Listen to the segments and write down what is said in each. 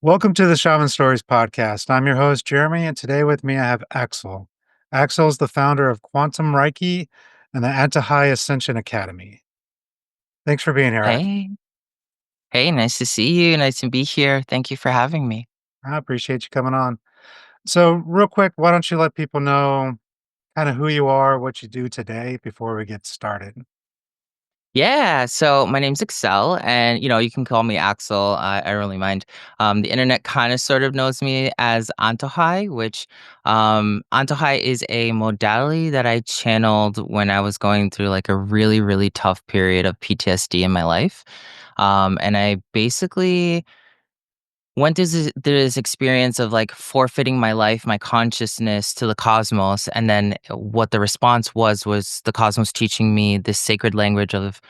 Welcome to the Shaman Stories podcast. I'm your host, Jeremy, and today with me I have Axel. Axel is the founder of Quantum Reiki and the Antojai Ascension Academy. Thanks for being here, Axel. Hey, hey, nice to see you. Nice to be here. Thank you for having me. I appreciate you coming on. So, real quick, why don't you let people know kind of who you are, what you do today before we get started? Yeah, so my name's Excel, and you can call me Axel. I don't really mind. The internet kind of sort of knows me as Antojai, which Antojai is a modality that I channeled when I was going through like a really, really tough period of PTSD in my life. And I basically went through this experience of like forfeiting my life, my consciousness to the cosmos, and then what the response was the cosmos teaching me this sacred language of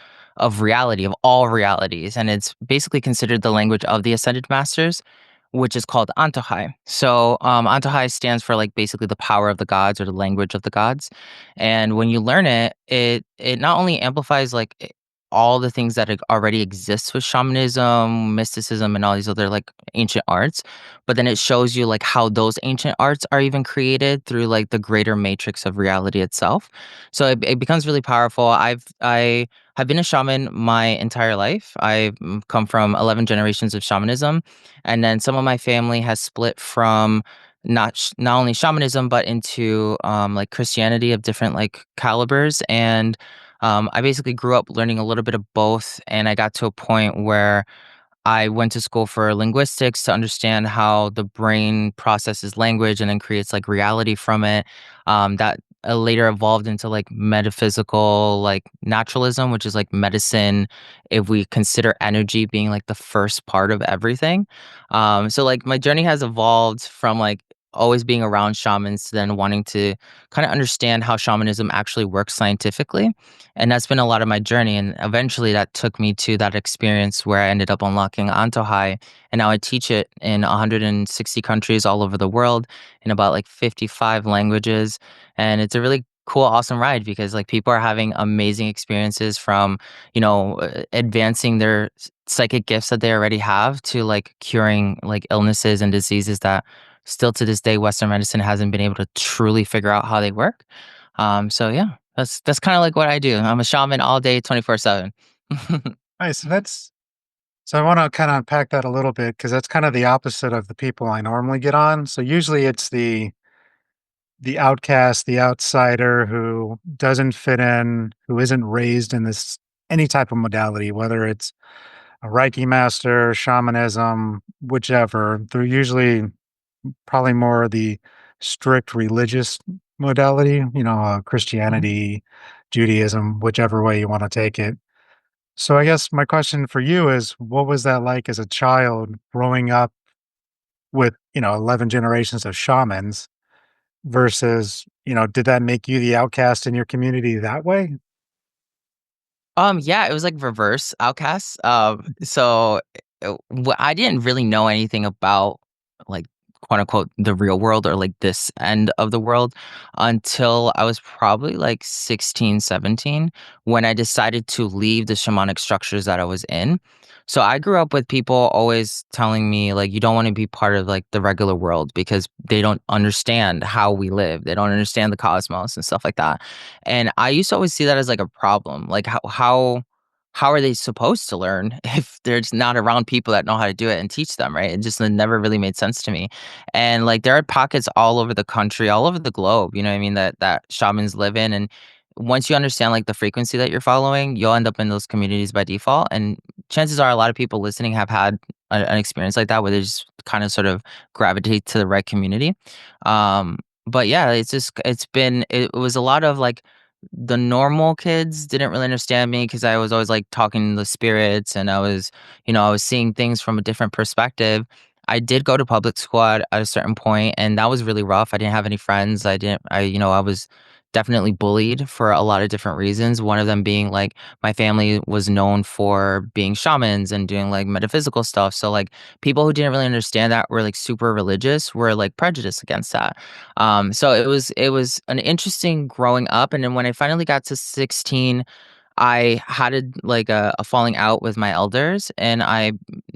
reality, of all realities, and it's basically considered the language of the ascended masters, which is called Antohai. So Antohai stands for like basically the power of the gods or the language of the gods, and when you learn it, it not only amplifies like all the things that already exists with shamanism, mysticism, and all these other like ancient arts, but then it shows you like how those ancient arts are even created through like the greater matrix of reality itself. So it becomes really powerful. I have been a shaman my entire life. I come from 11 generations of shamanism, and then some of my family has split from not only shamanism but into like Christianity of different like calibers. And I basically grew up learning a little bit of both, and I got to a point where I went to school for linguistics to understand how the brain processes language and then creates like reality from it. That later evolved into like metaphysical, like naturalism, which is like medicine. If we consider energy being like the first part of everything, so like my journey has evolved from like always being around shamans to then wanting to kind of understand how shamanism actually works scientifically. And that's been a lot of my journey. And eventually that took me to that experience where I ended up unlocking Antohai. And now I teach it in 160 countries all over the world in about like 55 languages. And it's a really cool, awesome ride because like people are having amazing experiences from, advancing their psychic gifts that they already have to like curing like illnesses and diseases that still to this day Western medicine hasn't been able to truly figure out how they work. So yeah. That's kinda like what I do. I'm a shaman all day, 24/7. Nice. So I want to kind of unpack that a little bit because that's kind of the opposite of the people I normally get on. So usually it's the outcast, the outsider who doesn't fit in, who isn't raised in this any type of modality, whether it's a Reiki master, shamanism, whichever. They're usually probably more the strict religious modality, Mhm. Christianity, Judaism, whichever way you want to take it. So I guess my question for you is what was that like as a child growing up with, 11 generations of shamans versus, did that make you the outcast in your community that way? Yeah, it was like reverse outcasts. So I didn't really know anything about like quote unquote the real world or like this end of the world until I was probably like 16, 17 when I decided to leave the shamanic structures that I was in. So I grew up with people always telling me like you don't want to be part of like the regular world because they don't understand how we live. They don't understand the cosmos and stuff like that. And I used to always see that as like a problem. Like how are they supposed to learn if they're just not around people that know how to do it and teach them, right? It just never really made sense to me. And like there are pockets all over the country, all over the globe, you know what I mean, that shamans live in. And once you understand like the frequency that you're following, you'll end up in those communities by default. And chances are a lot of people listening have had an experience like that where they just kind of sort of gravitate to the right community. Um, but yeah, it was a lot of like the normal kids didn't really understand me because I was always like talking to the spirits and I was seeing things from a different perspective. I did go to public school at a certain point and that was really rough. I didn't have any friends. I was definitely bullied for a lot of different reasons. One of them being like my family was known for being shamans and doing like metaphysical stuff. So like people who didn't really understand that were like super religious were like prejudiced against that. So it was an interesting growing up, and then when I finally got to 16, I had like a falling out with my elders, and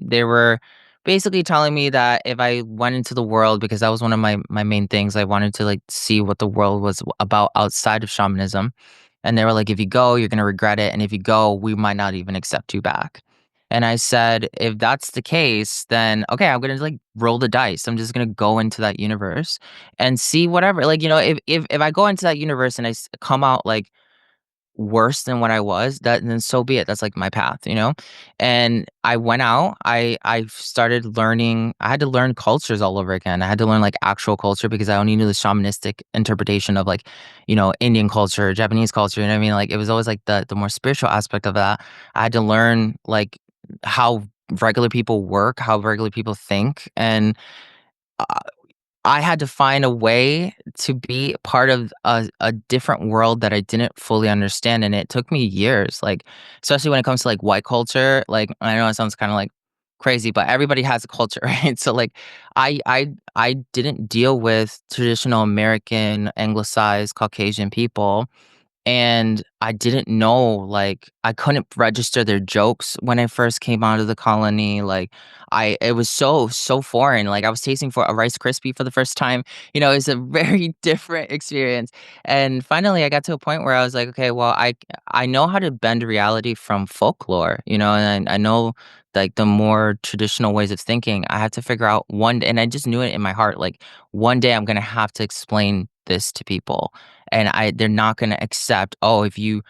they were basically telling me that if I went into the world, because that was one of my main things, I wanted to, like, see what the world was about outside of shamanism, and they were like, "If you go, you're gonna regret it, and if you go, we might not even accept you back." And I said, "If that's the case, then, okay, I'm gonna, like, roll the dice. I'm just gonna go into that universe and see whatever." Like, if I go into that universe and come out, like, worse than what I was, that then so be it. That's like my path, you know? And I went out, I started learning. I had to learn cultures all over again. I had to learn like actual culture because I only knew the shamanistic interpretation of like, Indian culture, Japanese culture, you know what I mean? Like it was always like the more spiritual aspect of that. I had to learn like how regular people work, how regular people think, and uh, I had to find a way to be part of a different world that I didn't fully understand, and it took me years, like, especially when it comes to, like, white culture, like, I know it sounds kinda, like, crazy, but everybody has a culture, right? So, like, I didn't deal with traditional American, anglicized Caucasian people, and I didn't know, like, I couldn't register their jokes when I first came out of the colony, like, it was so foreign, like, I was tasting for a Rice Krispie for the first time, it's a very different experience, and finally, I got to a point where I was like, "Okay, well, I know how to bend reality from folklore," and I know, like, the more traditional ways of thinking. I had to figure out and I just knew it in my heart, like, one day I'm gonna have to explain this to people, and they're not gonna accept, "Oh, if you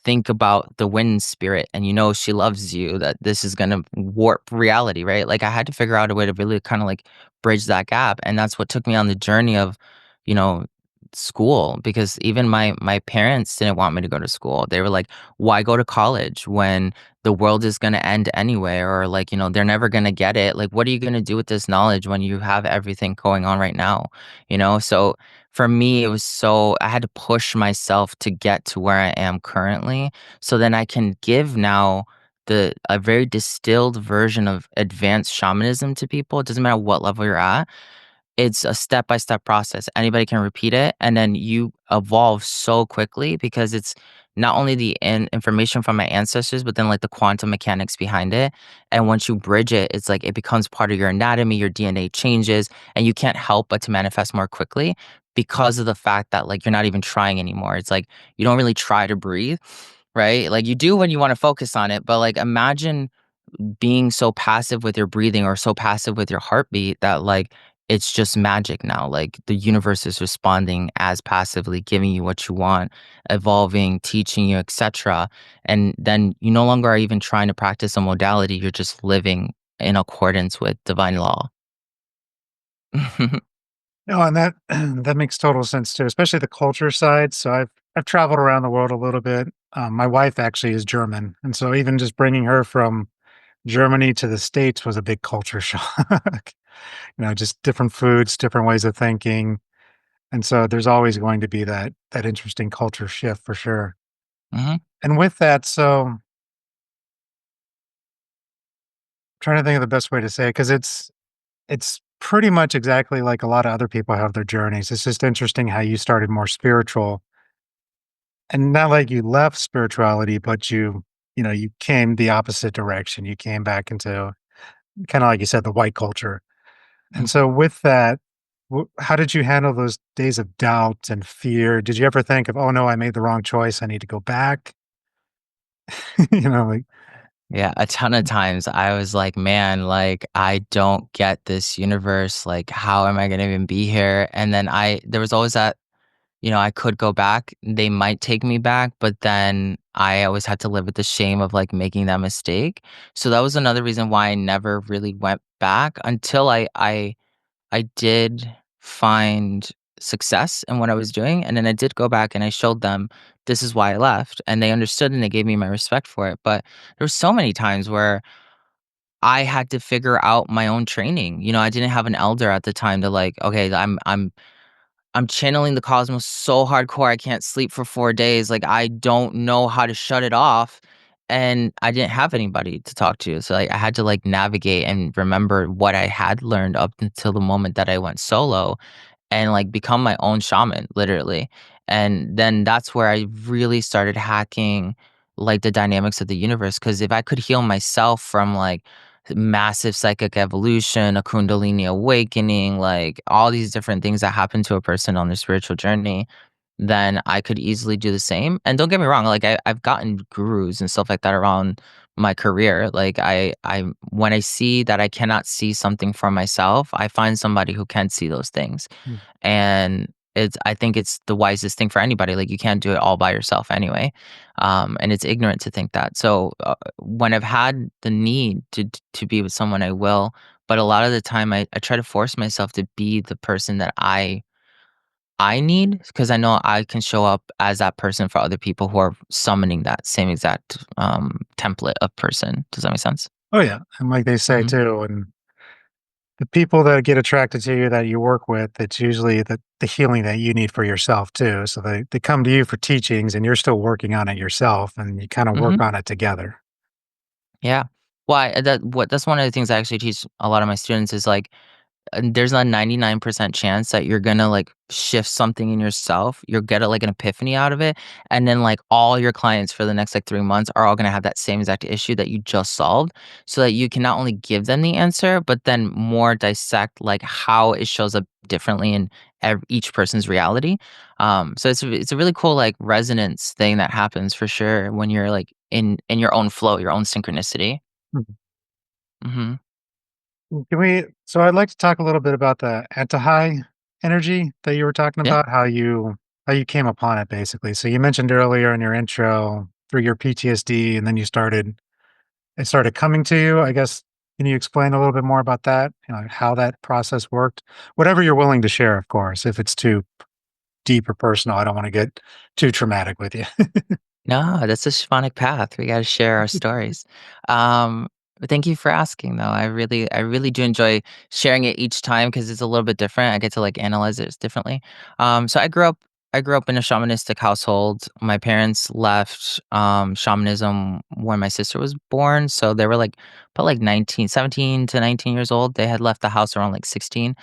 think about the wind spirit and you know she loves you, that this is gonna warp reality," right? Like, I had to figure out a way to really kinda, like, bridge that gap, and that's what took me on the journey of, you know, school, because even my parents didn't want me to go to school. They were like, "Why go to college when the world is gonna end anyway?" Or like, "They're never gonna get it. Like, what are you gonna do with this knowledge when you have everything going on right now?" So for me, it was I had to push myself to get to where I am currently, so then I can give now a very distilled version of advanced shamanism to people. It doesn't matter what level you're at. It's a step-by-step process. Anybody can repeat it, and then you evolve so quickly because it's not only the information from my ancestors, but then, like, the quantum mechanics behind it, and once you bridge it, it's like it becomes part of your anatomy, your DNA changes, and you can't help but to manifest more quickly because of the fact that, like, you're not even trying anymore. It's like you don't really try to breathe, right? Like, you do when you wanna focus on it, but, like, imagine being so passive with your breathing or so passive with your heartbeat that like it's just magic now. Like the universe is responding as passively, giving you what you want, evolving, teaching you, etc. And then you no longer are even trying to practice a modality, you're just living in accordance with divine law. No, and that that makes total sense too, especially the culture side. So I've traveled around the world a little bit. My wife actually is German, and so even just bringing her from Germany to the States was a big culture shock. Just different foods, different ways of thinking, and so there's always going to be that interesting culture shift for sure. Mhm. And with that, so trying to think of the best way to say it because it's pretty much exactly like a lot of other people have their journeys. It's just interesting how you started more spiritual and not like you left spirituality, but you came the opposite direction. You came back into kind of like you said, the white culture. And so with that, how did you handle those days of doubt and fear? Did you ever think of, oh no, I made the wrong choice. I need to go back? Like, Yeah, a ton of times I was like, "Man, like, I don't get this universe, like, how am I gonna even be here?" And then there was always that, I could go back, they might take me back, but then I always had to live with the shame of, like, making that mistake. So that was another reason why I never really went back until I did find success in what I was doing, and then I did go back and I showed them, "This is why I left," and they understood and they gave me my respect for it. But there were so many times where I had to figure out my own training. I didn't have an elder at the time to, like, "Okay, I'm channeling the cosmos so hardcore, I can't sleep for 4 days, like, I don't know how to shut it off," and I didn't have anybody to talk to, so, like, I had to, like, navigate and remember what I had learned up until the moment that I went solo and, like, become my own shaman, literally, and then that's where I really started hacking, like, the dynamics of the universe. Because if I could heal myself from, like, massive psychic evolution, a kundalini awakening, like all these different things that happen to a person on their spiritual journey, then I could easily do the same. And don't get me wrong, like I've gotten gurus and stuff like that around my career. Like I when I see that I cannot see something for myself, I find somebody who can see those things. Mm. And I think it's the wisest thing for anybody. Like you can't do it all by yourself anyway. And it's ignorant to think that. So when I've had the need to be with someone, I will. But a lot of the time, I try to force myself to be the person that I need, because I know I can show up as that person for other people who are summoning that same exact template of person. Does that make sense? Oh, yeah, and like they say Hmm. too, and the people that get attracted to you that you work with, it's usually the healing that you need for yourself too, so they come to you for teachings, and you're still working on it yourself, and you kinda Hmm. work on it together. Yeah. Why that's one of the things I actually teach a lot of my students is like, and there's a 99% chance that you're gonna, like, shift something in yourself. You'll get, like, an epiphany out of it, and then, like, all your clients for the next, like, 3 months are all gonna have that same exact issue that you just solved, so that you can not only give them the answer, but then more dissect, like, how it shows up differently in each person's reality. So it's a really cool, like, resonance thing that happens for sure when you're, like, in your own flow, your own synchronicity. Mhm. Mhm. Can we so I'd like to talk a little bit about the Antojai energy that you were talking Yeah. about, how you came upon it basically. So you mentioned earlier in your intro through your PTSD and then it started coming to you. I guess can you explain a little bit more about that? You know, how that process worked? Whatever you're willing to share, of course. If it's too deep or personal, I don't want to get too traumatic with you. No, that's a shamanic path. We gotta share our stories. But thank you for asking, though. I really do enjoy sharing it each time because it's a little bit different. I get to like analyze it differently. So I grew up in a shamanistic household. My parents left shamanism when my sister was born, so they were like about like 19, 17 to 19 years old. They had left the house around like 16,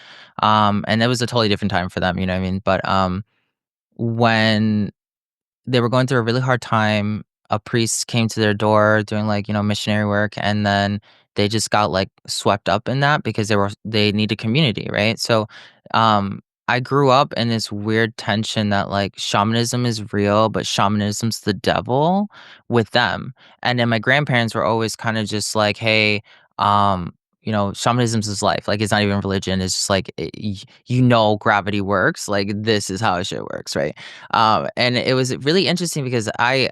and it was a totally different time for them. You know what I mean? But when they were going through a really hard time. A priest came to their door doing like, missionary work, and then they just got like swept up in that because they needed community, right? So I grew up in this weird tension that like shamanism is real, but shamanism's the devil with them. And then my grandparents were always kind of just like, hey, shamanism's is life. Like it's not even religion. It's just like gravity works. Like this is how shit works, right? And it was really interesting because I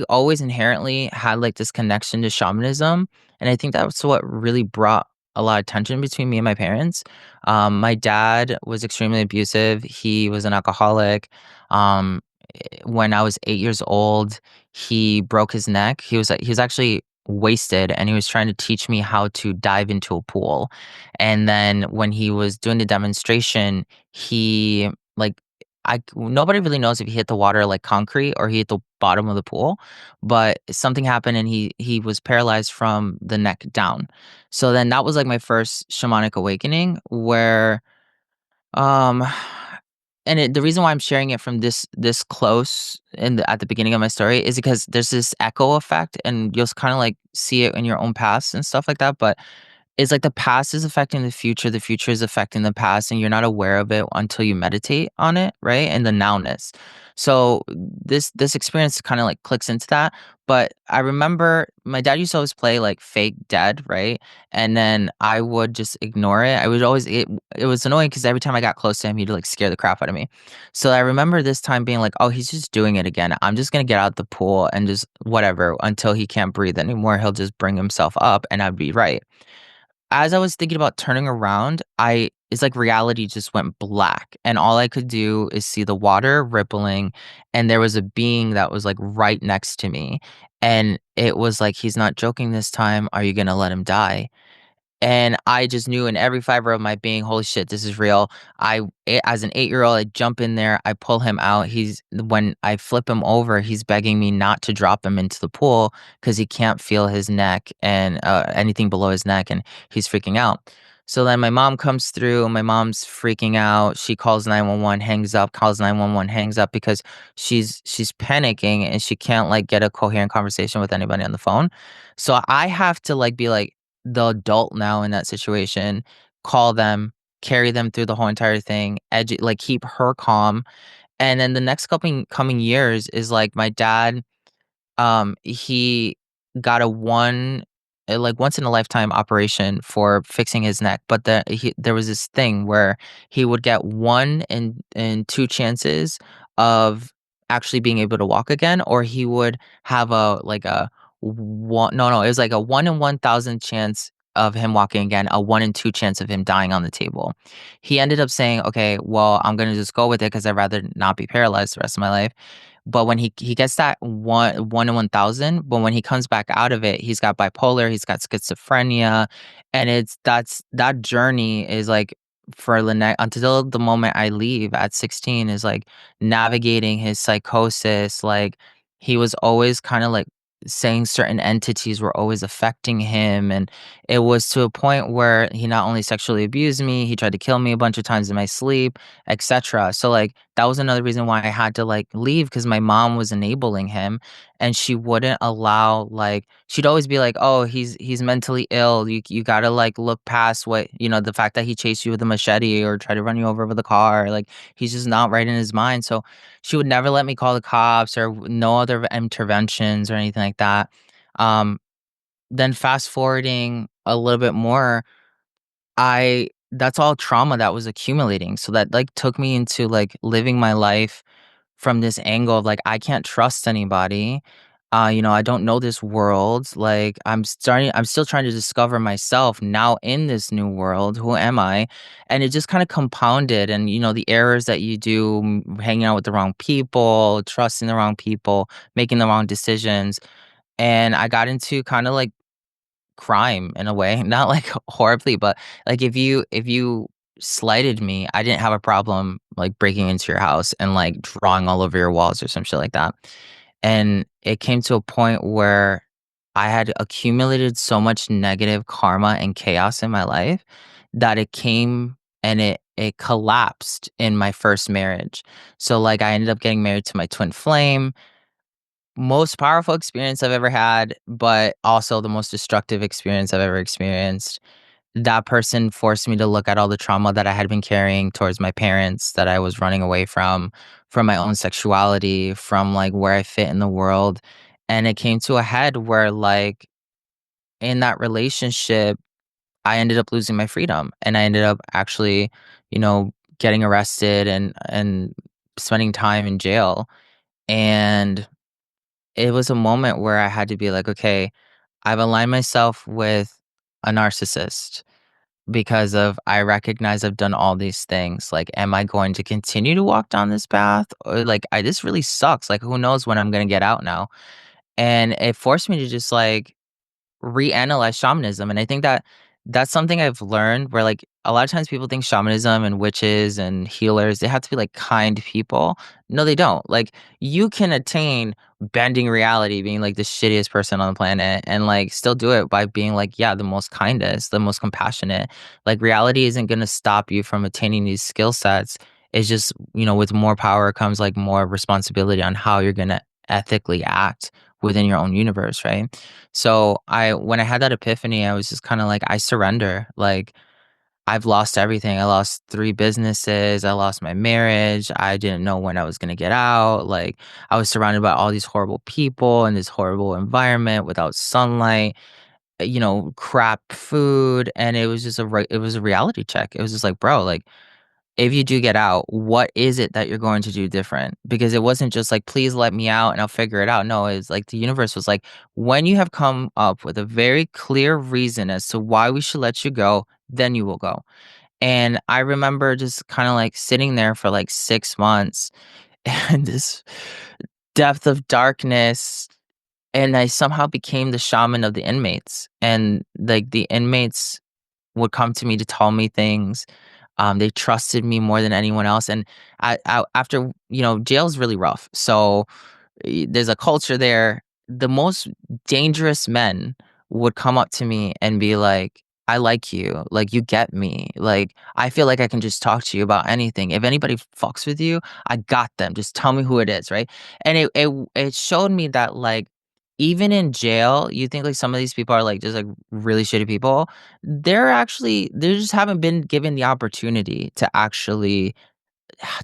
always inherently had like this connection to shamanism, and I think that's what really brought a lot of tension between me and my parents. My dad was extremely abusive. He was an alcoholic. Um, when I was 8 years old, he broke his neck. He was actually wasted, and he was trying to teach me how to dive into a pool. And then when he was doing the demonstration, he like I nobody really knows if he hit the water like concrete or he hit the bottom of the pool, but something happened and he was paralyzed from the neck down. So then that was like my first shamanic awakening where um the reason why I'm sharing it from this close at the beginning of my story is because there's this echo effect, and you'll kind of like see it in your own past and stuff like that. But it's like the past is affecting the future is affecting the past, and you're not aware of it until you meditate on it, right? And the nowness. So this experience kind of like clicks into that. But I remember my dad used to always play like fake dead, right? And then I would just ignore it. I would always it was annoying because every time I got close to him, he'd like scare the crap out of me. So I remember this time being like, oh, he's just doing it again. I'm just gonna get out the pool and just whatever until he can't breathe anymore. He'll just bring himself up, and I'd be right. As I was thinking about turning around, it's like reality just went black, and all I could do is see the water rippling, and there was a being that was, like, right next to me, and it was like, "He's not joking this time. Are you gonna let him die?" And I just knew in every fiber of my being, "Holy shit, this is real." As an 8-year-old, I jump in there, I pull him out. When I flip him over, he's begging me not to drop him into the pool because he can't feel his neck and, anything below his neck, and he's freaking out. So then my mom comes through, my mom's freaking out. She calls 911, hangs up, calls 911, hangs up because she's panicking and she can't, like, get a coherent conversation with anybody on the phone. So I have to, like, be like, the adult now in that situation, call them, carry them through the whole entire thing, like keep her calm. And then the next couple coming years is like my dad he got like once in a lifetime operation for fixing his neck, but there was this thing where he would get 1 in 2 chances of actually being able to walk again, or he would have a one no, it was like a 1 in 1,000 chance of him walking again, a 1 in 2 chance of him dying on the table. He ended up saying, "Okay, well, I'm gonna just go with it because 'cause I'd rather not be paralyzed the rest of my life." But when he gets that 1 in 1,000, but when he comes back out of it, he's got bipolar, he's got schizophrenia, and that journey is, like, for the until the moment I leave at 16 is, like, navigating his psychosis, like, he was always kinda, like, saying certain entities were always affecting him, and it was to a point where he not only sexually abused me, he tried to kill me a bunch of times in my sleep, etcetera. So, like, that was another reason why I had to, like, leave because my mom was enabling him, and she wouldn't allow, like she'd always be like, "Oh, he's mentally ill. You gotta, like, look past what the fact that he chased you with a machete or tried to run you over with a car, like, he's just not right in his mind." So, she would never let me call the cops or no other interventions or anything like that. Um, then fast forwarding a little bit more, I that's all trauma that was accumulating, so that, like, took me into, like, living my life from this angle of, like, I can't trust anybody, I don't know this world, like, I'm still trying to discover myself now in this new world, who am I? And it just kinda compounded and, the errors that you do, hanging out with the wrong people, trusting the wrong people, making the wrong decisions, and I got into kinda, like, crime in a way, not like horribly, but like if you slighted me, I didn't have a problem like breaking into your house and like drawing all over your walls or some shit like that. And it came to a point where I had accumulated so much negative karma and chaos in my life that it came and it collapsed in my first marriage. So like I ended up getting married to my twin flame, most powerful experience I've ever had, but also the most destructive experience I've ever experienced. That person forced me to look at all the trauma that I had been carrying towards my parents, that I was running away from my own sexuality, from like where I fit in the world. And it came to a head where, like, in that relationship, I ended up losing my freedom and I ended up actually, you know, getting arrested and spending time in jail. And it was a moment where I had to be like, "Okay, I've aligned myself with a narcissist because of I recognize I've done all these things. Like, am I going to continue to walk down this path? Or like, I this really sucks. Like, who knows when I'm gonna get out now?" And it forced me to just like reanalyze shamanism, and I think that that's something I've learned where, like, a lot of times people think shamanism and witches and healers, they have to be, like, kind people. No, they don't. Like, you can attain bending reality, being, like, the shittiest person on the planet and, like, still do it by being, like, yeah, the most kindest, the most compassionate. Like, reality isn't gonna stop you from attaining these skill sets. It's just, with more power comes, like, more responsibility on how you're gonna ethically act within your own universe, right? So when I had that epiphany, I was just kind of like, I surrender. Like, I've lost everything. I lost 3 businesses. I lost my marriage. I didn't know when I was going to get out. Like, I was surrounded by all these horrible people in this horrible environment without sunlight, crap food. And it was just it was a reality check. It was just like, bro, like, if you do get out, what is it that you're going to do different? Because it wasn't just like, please let me out and I'll figure it out. No, it's like the universe was like, when you have come up with a very clear reason as to why we should let you go, then you will go. And I remember just kind of like sitting there for like 6 months and this depth of darkness. And I somehow became the shaman of the inmates. And like the inmates would come to me to tell me things. They trusted me more than anyone else, and after jail's really rough. So there's a culture there. The most dangerous men would come up to me and be like, "I like you. Like you get me. Like I feel like I can just talk to you about anything. If anybody fucks with you, I got them. Just tell me who it is, right?" And it showed me that like even in jail, you think, like, some of these people are, like, just, like, really shitty people. They just haven't been given the opportunity to actually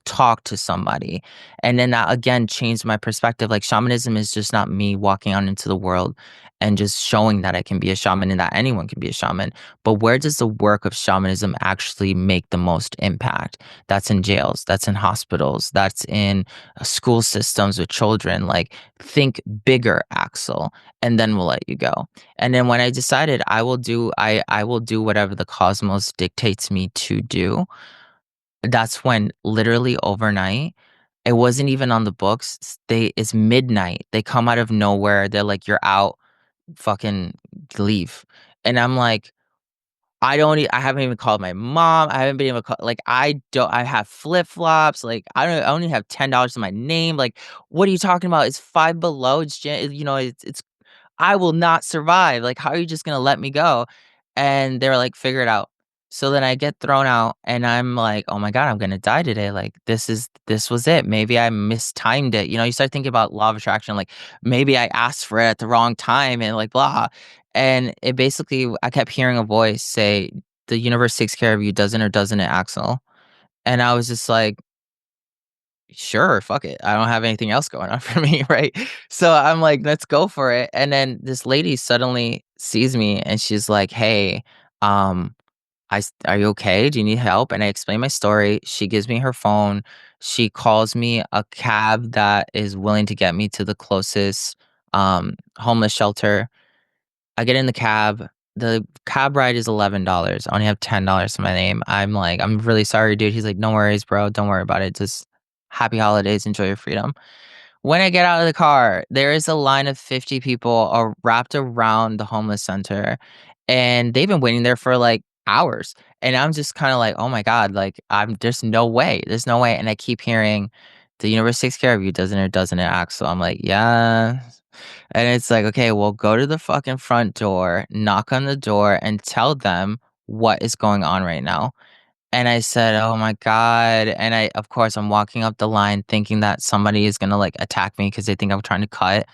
talk to somebody. And then that again changed my perspective. Like shamanism is just not me walking out into the world and just showing that I can be a shaman and that anyone can be a shaman. But where does the work of shamanism actually make the most impact? That's in jails, that's in hospitals, that's in school systems with children. Like think bigger, Axel, and then we'll let you go. And then when I decided I will do whatever the cosmos dictates me to do, that's when literally overnight, it wasn't even on the books. It's midnight. They come out of nowhere. They're like, "You're out. Fucking leave." And I'm like, I haven't even called my mom. I haven't been able to call, like, I have flip-flops. Like, I only have $10 in my name. Like, what are you talking about? It's 5 below. It's I will not survive. Like, how are you just gonna let me go? And they were like, figure it out. So then I get thrown out and I'm like, oh my God, I'm gonna die today. Like, this was it. Maybe I mistimed it. You start thinking about law of attraction, like maybe I asked for it at the wrong time and like blah. And it basically I kept hearing a voice say, the universe takes care of you, doesn't or doesn't it, Axel? And I was just like, sure, fuck it. I don't have anything else going on for me, right? So I'm like, let's go for it. And then this lady suddenly sees me and she's like, "Hey, um, are you okay? Do you need help?" And I explain my story. She gives me her phone. She calls me a cab that is willing to get me to the closest homeless shelter. I get in the cab. The cab ride is $11. I only have $10 to my name. I'm like, "I'm really sorry, dude." He's like, "No worries, bro. Don't worry about it. Just happy holidays. Enjoy your freedom." When I get out of the car, there is a line of 50 people wrapped around the homeless center, and they've been waiting there for, like, hours, and I'm just kinda like, "Oh my god," like, there's no way, and I keep hearing, "The universe takes care of you, doesn't it, doesn't it, Axel?" I'm like, "Yeah." And it's like, "Okay, well, go to the fucking front door, knock on the door, and tell them what is going on right now." And I said, "Oh my god," and of course, I'm walking up the line thinking that somebody is gonna, like, attack me because they think I'm trying to cut,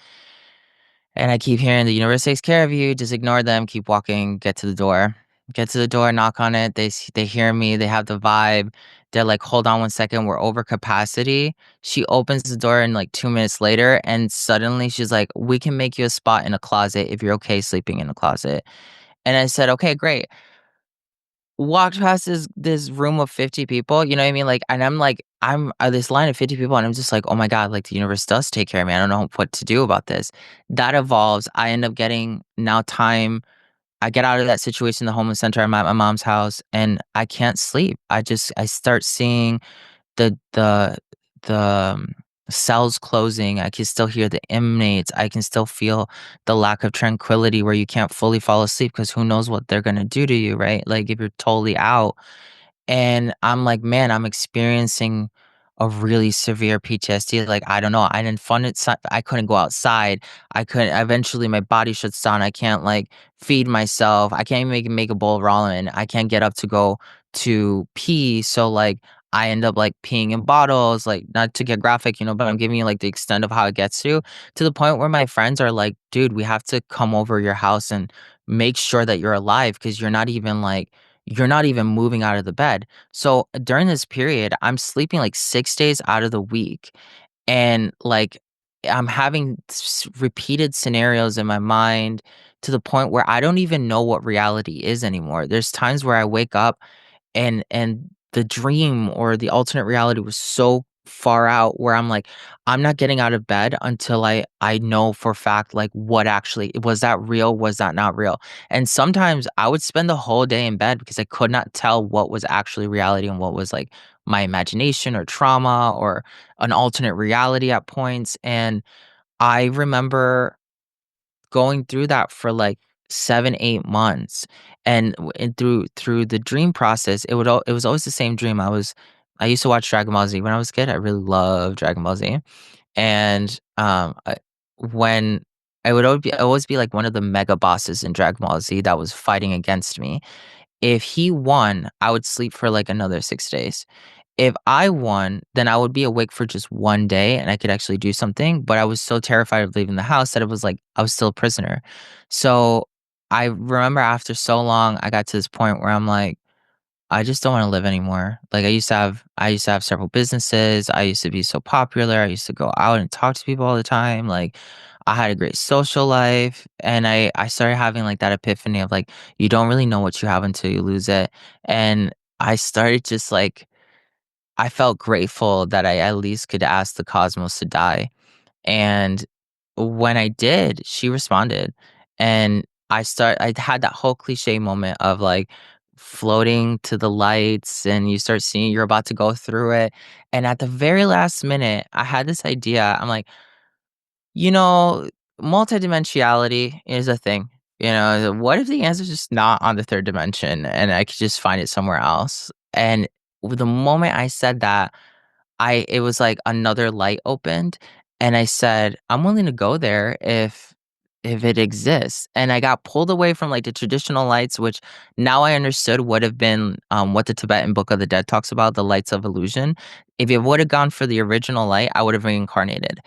and I keep hearing, "The universe takes care of you, just ignore them, keep walking, get to the door." Get to the door, knock on it, they hear me, they have the vibe, they're like, "Hold on 1 second, we're over capacity." She opens the door and, like, 2 minutes later, and suddenly she's like, "We can make you a spot in a closet if you're okay sleeping in a closet." And I said, "Okay, great." Walked past this room of 50 people, you know what I mean? Like, and I'm like, I'm this line of 50 people, and I'm just like, "Oh my god, like, the universe does take care of me. I don't know what to do about this." That evolves. I end up getting now time. I get out of that situation, the homeless center. I'm at my mom's house, and I can't sleep. I start seeing the cells closing. I can still hear the inmates. I can still feel the lack of tranquility where you can't fully fall asleep because who knows what they're gonna do to you, right? Like, if you're totally out. And I'm like, "Man, I'm experiencing a really severe PTSD." Like, I don't know, I didn't fund it, I couldn't go outside. I couldn't eventually, my body shuts down. I can't, like, feed myself. I can't even make a bowl of ramen. I can't get up to go to pee, so, like, I end up, like, peeing in bottles, like, not to get graphic, but I'm giving you, like, the extent of how it gets to the point where my friends are like, "Dude, we have to come over your house and make sure that you're alive because you're not even moving out of the bed." So during this period, I'm sleeping like 6 days out of the week. And like I'm having repeated scenarios in my mind to the point where I don't even know what reality is anymore. There's times where I wake up and the dream or the alternate reality was so far out where I'm like, I'm not getting out of bed until I know for a fact, like, what actually was that real, was that not real? And sometimes I would spend the whole day in bed because I could not tell what was actually reality and what was, like, my imagination or trauma or an alternate reality at points. And I remember going through that for, like, 7, 8 months, and through the dream process, it was always the same dream. I used to watch Dragon Ball Z when I was a kid. I really loved Dragon Ball Z, and, when I would always be, like, one of the mega bosses in Dragon Ball Z that was fighting against me. If he won, I would sleep for, like, another 6 days. if I won, then I would be awake for just one day and I could actually do something. But I was so terrified of leaving the house that it was like I was still a prisoner. So I remember after so long, I got to this point where I'm like, I just don't wanna live anymore. Like, I used to have several businesses, I used to be so popular, I used to go out and talk to people all the time, like, I had a great social life, and I started having, like, that epiphany of, like, you don't really know what you have until you lose it, and I started just, like I felt grateful that I at least could ask the cosmos to die. And when I did, she responded. And I had that whole cliche moment of like floating to the lights and you start seeing you're about to go through it. And at the very last minute, I had this idea. I'm like, you know, multidimensionality is a thing. What if the answer is just not on the third dimension and I could just find it somewhere else? And the moment I said that, it was like another light opened and I said, "I'm willing to go there if it exists." And I got pulled away from like the traditional lights, which now I understood would have been what the Tibetan Book of the Dead talks about, the lights of illusion. If it would have gone for the original light, I would have reincarnated.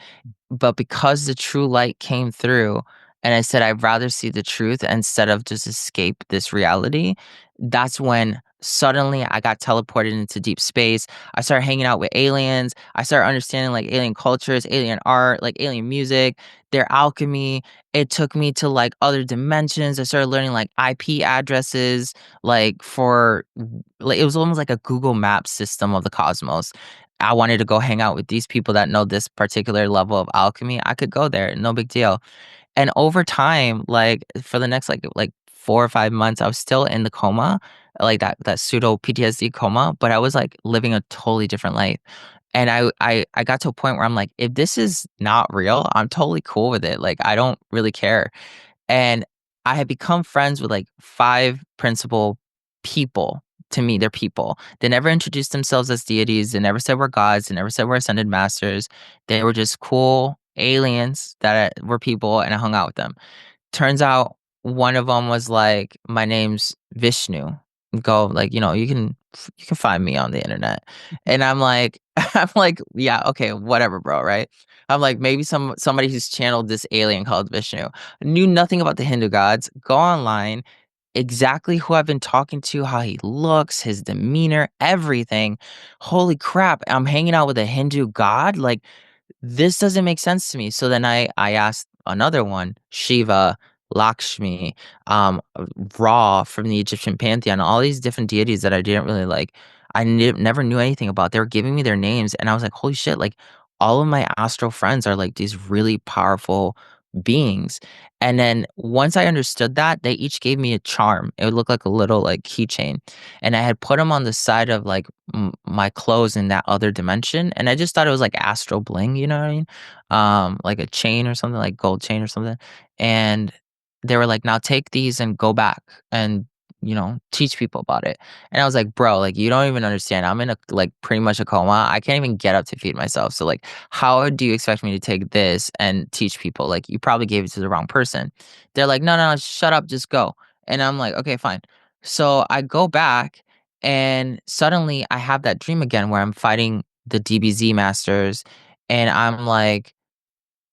But because the true light came through and I said, "I'd rather see the truth instead of just escape this reality," that's when suddenly I got teleported into deep space. I started hanging out with aliens. I started understanding like alien cultures, alien art, like alien music, their alchemy. It took me to like other dimensions. I started learning like IP addresses, like like it was almost like a Google Maps system of the cosmos. I wanted to go hang out with these people that know this particular level of alchemy. I could go there, no big deal. And over time, like for the next like 4 or 5 months, I was still in the coma, like that pseudo PTSD coma, but I was like living a totally different life. And I got to a point where I'm like, if this is not real, I'm totally cool with it. Like I don't really care. And I had become friends with like 5 principal people. To me, they're people. They never introduced themselves as deities. They never said we're gods. They never said we're ascended masters. They were just cool aliens that were people, and I hung out with them. Turns out one of them was like, "My name's Vishnu." Go like, you can find me on the internet. And I'm like I'm like, "Yeah, okay, whatever, bro," right? I'm like, maybe somebody who's channeled this alien called Vishnu. Knew nothing about the Hindu gods. Go online, exactly who I've been talking to, how he looks, his demeanor, everything. Holy crap, I'm hanging out with a Hindu god? Like, this doesn't make sense to me. So then I asked another one, Shiva, Lakshmi, Ra from the Egyptian pantheon, all these different deities that I didn't really like. Never knew anything about. They were giving me their names, and I was like, holy shit! Like all of my astral friends are like these really powerful beings. And then once I understood that, they each gave me a charm. It would look like a little like keychain, and I had put them on the side of like my clothes in that other dimension, and I just thought it was like astral bling, you know what I mean? Like a chain or something, like gold chain or something. And they were like, "Now take these and go back and teach people about it." And I was like, "Bro, like you don't even understand. I'm in a like pretty much a coma. I can't even get up to feed myself. So like, how do you expect me to take this and teach people? Like, you probably gave it to the wrong person." They're like, "No, no, no, shut up, just go." And I'm like, "Okay, fine." So I go back and suddenly I have that dream again where I'm fighting the DBZ masters and I'm like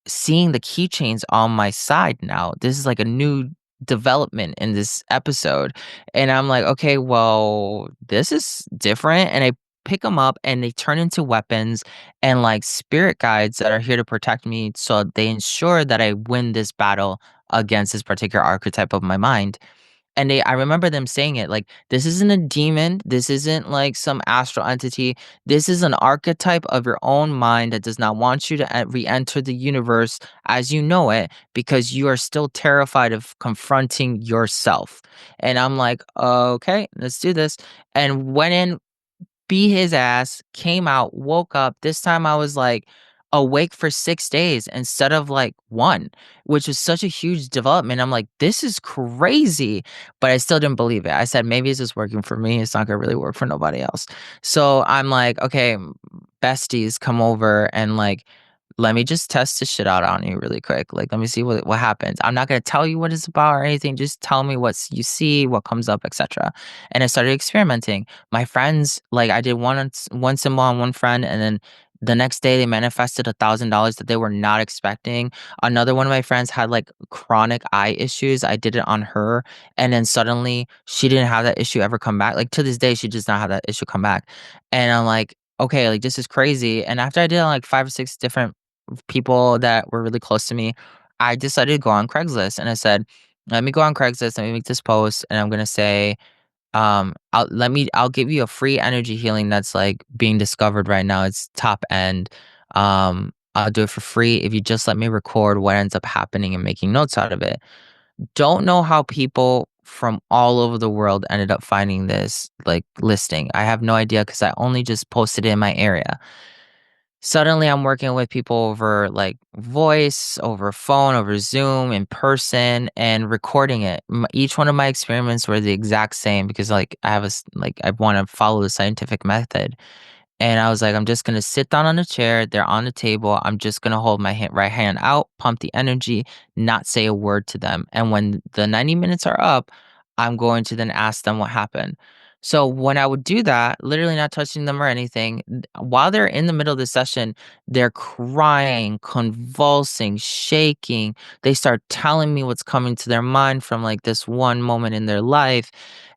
seeing the keychains on my side now. This is like a new development in this episode. And I'm like, okay, well, this is different. And I pick them up and they turn into weapons and like spirit guides that are here to protect me. So they ensure that I win this battle against this particular archetype of my mind. And I remember them saying it like, "This isn't a demon, this isn't like some astral entity, this is an archetype of your own mind that does not want you to re-enter the universe as you know it because you are still terrified of confronting yourself." And I'm like, "Okay, let's do this." And went in, beat his ass, came out, woke up. This time I was like awake for 6 days instead of like 1, which was such a huge development. I'm like, this is crazy. But I still didn't believe it. I said, maybe it's just working for me. It's not gonna really work for nobody else. So I'm like, okay, besties come over and like let me just test this shit out on you really quick. Like, let me see what happens. I'm not gonna tell you what it's about or anything. Just tell me what you see, what comes up, etc." And I started experimenting. My friends, like, I did one symbol on one friend, and then the next day they manifested $1,000 that they were not expecting. Another one of my friends had like chronic eye issues. I did it on her, and then suddenly she didn't have that issue ever come back. Like to this day, she does not have that issue come back. And I'm like, okay, like this is crazy. And after I did like 5 or 6 different people that were really close to me, I decided to go on Craigslist and I said, let me go on Craigslist, let me make this post, and I'm gonna say, I'll give you a free energy healing that's like being discovered right now. It's top end. I'll do it for free if you just let me record what ends up happening and making notes out of it. Don't know how people from all over the world ended up finding this like listing. I have no idea because I only just posted it in my area. Suddenly, I'm working with people over like voice, over phone, over Zoom, in person, and recording it. Each one of my experiments were the exact same because like I have like I want to follow the scientific method. And I was like, I'm just gonna sit down on a chair. They're on the table. I'm just gonna hold my right hand out, pump the energy, not say a word to them. And when the 90 minutes are up, I'm going to then ask them what happened. So when I would do that, literally not touching them or anything, while they're in the middle of the session, they're crying, convulsing, shaking. They start telling me what's coming to their mind from like this one moment in their life.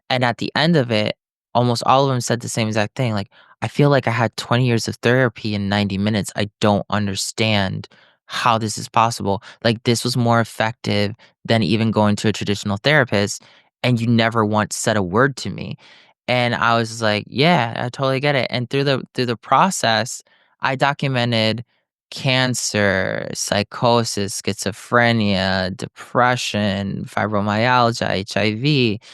And at the end of it, almost all of them said the same exact thing. Like, I feel like I had 20 years of therapy in 90 minutes. I don't understand how this is possible. Like, this was more effective than even going to a traditional therapist. And you never once said a word to me. And I was like, yeah, I totally get it. And through the process, I documented cancer, psychosis, schizophrenia, depression, fibromyalgia, HIV,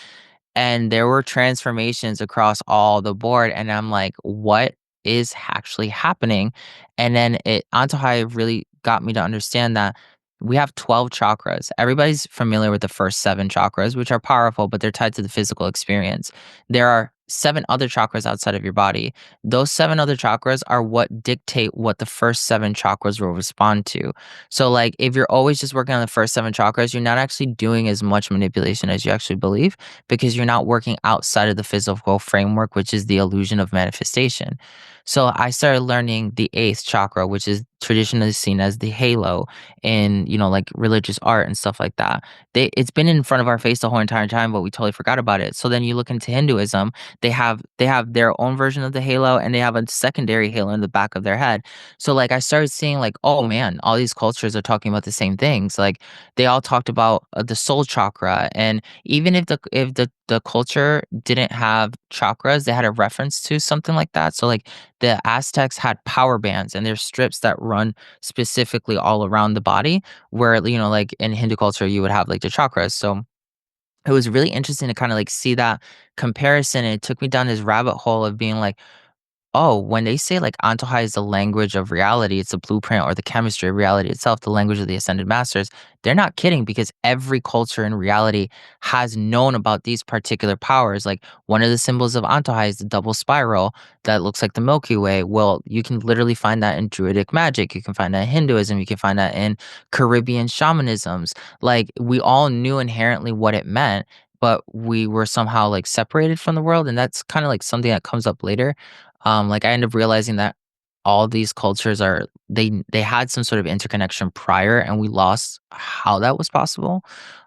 and there were transformations across all the board, and I'm like, "What is actually happening?" And then Antohai really got me to understand that we have 12 chakras. Everybody's familiar with the first 7 chakras, which are powerful, but they're tied to the physical experience. There are 7 other chakras outside of your body. Those 7 other chakras are what dictate what the first 7 chakras will respond to. So, like, if you're always just working on the first 7 chakras, you're not actually doing as much manipulation as you actually believe because you're not working outside of the physical framework, which is the illusion of manifestation. So I started learning the eighth chakra, which is traditionally seen as the halo in, like religious art and stuff like that. It's been in front of our face the whole entire time, but we totally forgot about it. So then you look into Hinduism, they have their own version of the halo and they have a secondary halo in the back of their head. So like I started seeing like, oh man, all these cultures are talking about the same things. Like they all talked about the soul chakra, and even if the culture didn't have chakras, they had a reference to something like that. So like the Aztecs had power bands, and there's strips that run specifically all around the body, where like in Hindu culture you would have like the chakras. So it was really interesting to kind of like see that comparison, and it took me down this rabbit hole of being like, oh, when they say like Antohai is the language of reality, it's the blueprint or the chemistry of reality itself, the language of the ascended masters, they're not kidding because every culture in reality has known about these particular powers. Like one of the symbols of Antohai is the double spiral that looks like the Milky Way. Well, you can literally find that in Druidic magic. You can find that in Hinduism. You can find that in Caribbean shamanisms. Like we all knew inherently what it meant, but we were somehow like separated from the world. And that's kind of like something that comes up later. Like I end up realizing that all these cultures they had some sort of interconnection prior, and we lost how that was possible.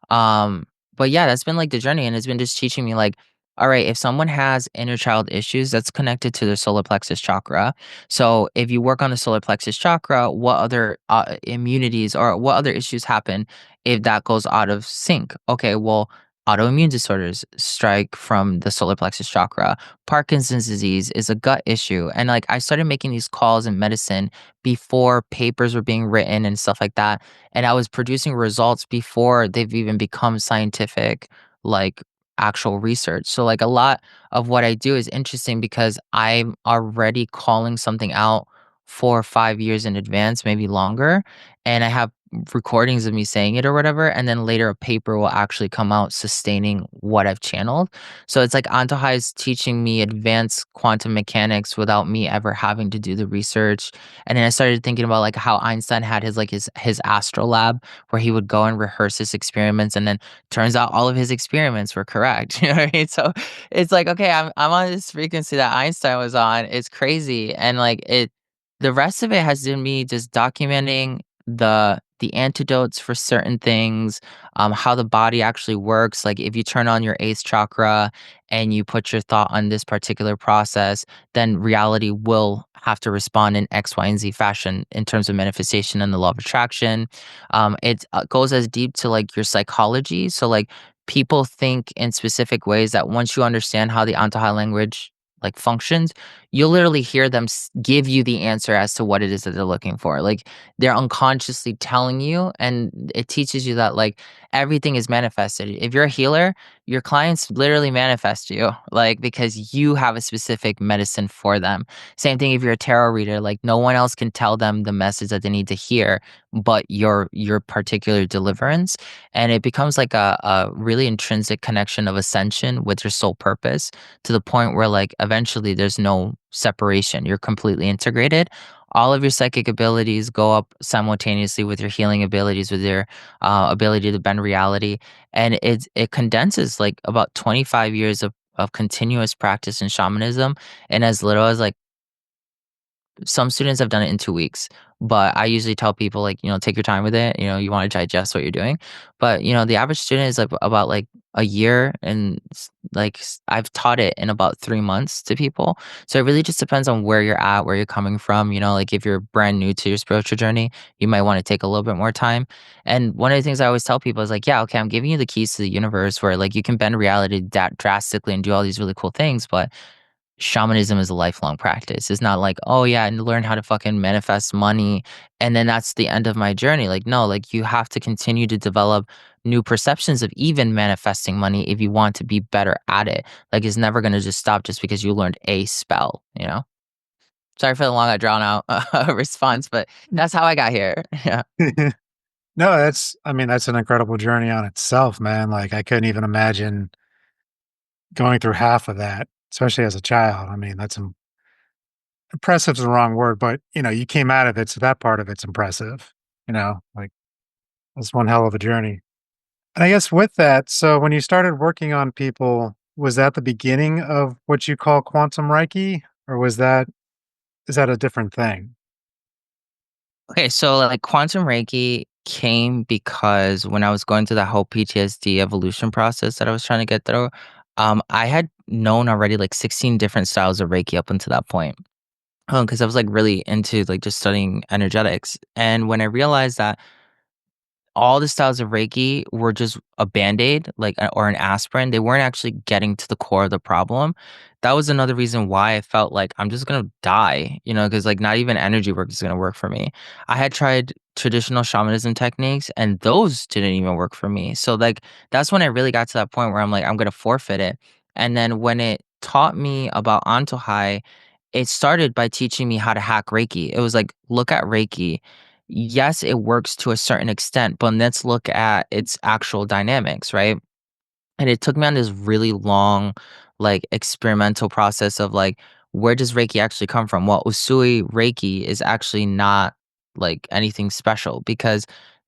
But yeah, that's been like the journey, and it's been just teaching me like, all right, if someone has inner child issues, that's connected to their solar plexus chakra. So if you work on the solar plexus chakra, what other immunities or what other issues happen if that goes out of sync? Okay, well, autoimmune disorders strike from the solar plexus chakra. Parkinson's disease is a gut issue. And like I started making these calls in medicine before papers were being written and stuff like that. And I was producing results before they've even become scientific, like actual research. So like a lot of what I do is interesting because I'm already calling something out 4 or 5 years in advance, maybe longer, and I have recordings of me saying it or whatever, and then later a paper will actually come out sustaining what I've channeled. So it's like Antohai is teaching me advanced quantum mechanics without me ever having to do the research. And then I started thinking about like how Einstein had his astral lab where he would go and rehearse his experiments, and then turns out all of his experiments were correct. You know what I mean? So it's like, okay, I'm on this frequency that Einstein was on. It's crazy. And like the rest of it has been me just documenting the antidotes for certain things, how the body actually works. Like if you turn on your eighth chakra and you put your thought on this particular process, then reality will have to respond in X, Y, and Z fashion in terms of manifestation and the law of attraction. It goes as deep to like your psychology. So like people think in specific ways that once you understand how the Antahai language like functions, you'll literally hear them give you the answer as to what it is that they're looking for. Like they're unconsciously telling you, and it teaches you that like everything is manifested. If you're a healer, your clients literally manifest you, like because you have a specific medicine for them. Same thing if you're a tarot reader, like no one else can tell them the message that they need to hear but your particular deliverance. And it becomes like a really intrinsic connection of ascension with your soul purpose, to the point where like eventually there's no separation. You're completely integrated. All of your psychic abilities go up simultaneously with your healing abilities, with your ability to bend reality, and it condenses like about 25 years of continuous practice in shamanism, and as little as like some students have done it in 2 weeks, but I usually tell people, like, "Take your time with it, you wanna digest what you're doing." But, the average student is, like, about, like, a year, and I've taught it in about 3 months to people. So it really just depends on where you're at, where you're coming from, like, if you're brand new to your spiritual journey, you might wanna take a little bit more time. And one of the things I always tell people is, like, "Yeah, okay, I'm giving you the keys to the universe where, like, you can bend reality that drastically and do all these really cool things, but shamanism is a lifelong practice. It's not like, "Oh, yeah, and learn how to fucking manifest money, and then that's the end of my journey." Like, no, like, you have to continue to develop new perceptions of even manifesting money if you want to be better at it. Like, it's never gonna just stop just because you learned a spell, you know? Sorry for the long, drawn out, response, but that's how I got here. Yeah. No, I mean, that's an incredible journey on itself, man. Like, I couldn't even imagine going through half of that, especially as a child. I mean, impressive is the wrong word, but, you came out of it, so that part of it's impressive, like, that's one hell of a journey. And I guess with that, so when you started working on people, was that the beginning of what you call quantum Reiki, or is that a different thing? Okay, so, like, quantum Reiki came because when I was going through that whole PTSD evolution process that I was trying to get through, I had known already, like, 16 different styles of Reiki up until that point. Because I was, like, really into, like, just studying energetics, and when I realized that all the styles of Reiki were just a Band-Aid, like, or an aspirin. They weren't actually getting to the core of the problem. That was another reason why I felt like I'm just gonna die, because like, not even energy work is gonna work for me. I had tried traditional shamanism techniques, and those didn't even work for me. So, like, that's when I really got to that point where I'm like, "I'm gonna forfeit it." And then when it taught me about Antohai, it started by teaching me how to hack Reiki. It was like, look at Reiki. Yes, it works to a certain extent, but let's look at its actual dynamics, right? And it took me on this really long, like, experimental process of like, where does Reiki actually come from? Well, Usui Reiki is actually not like anything special, because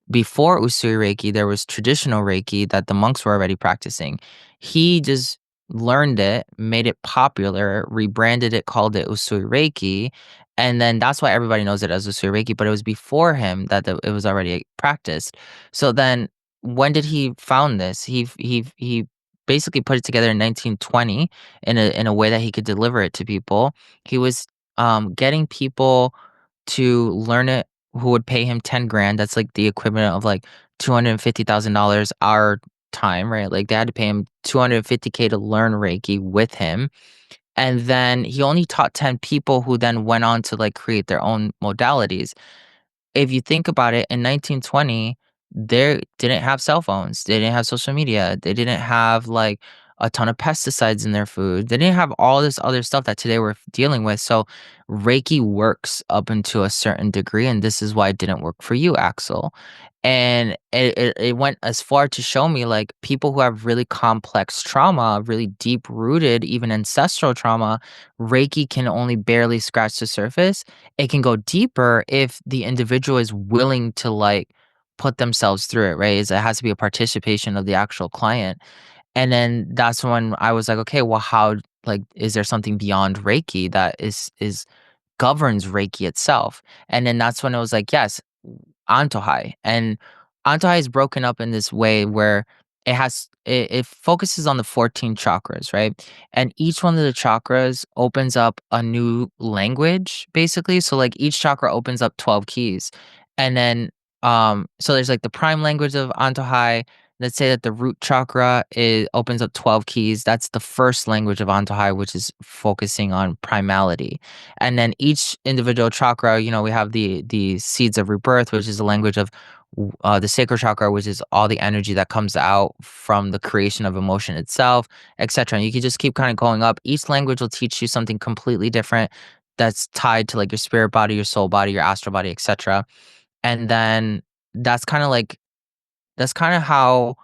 before Usui Reiki, there was traditional Reiki that the monks were already practicing. He just learned it, made it popular, rebranded it, called it Usui Reiki, and then that's why everybody knows it as Usui Reiki. But it was before him that it was already practiced. So then when did he found this? He basically put it together in 1920 in a way that he could deliver it to people. He was getting people to learn it who would pay him 10 grand. That's like the equivalent of like $250,000 our time, right? Like they had to pay him 250K to learn Reiki with him. And then he only taught 10 people who then went on to like create their own modalities. If you think about it, in 1920, they didn't have cell phones. They didn't have social media. They didn't have like a ton of pesticides in their food. They didn't have all this other stuff that today we're dealing with. So Reiki works up into a certain degree, and this is why it didn't work for you, Axel. And it went as far to show me like people who have really complex trauma, really deep rooted, even ancestral trauma, Reiki can only barely scratch the surface. It can go deeper if the individual is willing to like put themselves through it, right? It has to be a participation of the actual client. And then that's when I was like, okay, well, how like is there something beyond Reiki that is governs Reiki itself? And then that's when it was like, yes, Antohai. And Antohai is broken up in this way where it focuses on the 14 chakras, right? And each one of the chakras opens up a new language, basically. So like each chakra opens up 12 keys. And then so there's like the prime language of Antohai. Let's say that the root chakra opens up 12 keys. That's the first language of Antohai, which is focusing on primality. And then each individual chakra, we have the seeds of rebirth, which is the language of the sacral chakra, which is all the energy that comes out from the creation of emotion itself, etc. And you can just keep kind of going up. Each language will teach you something completely different that's tied to like your spirit body, your soul body, your astral body, etc. And then that's kind of like that's kind of how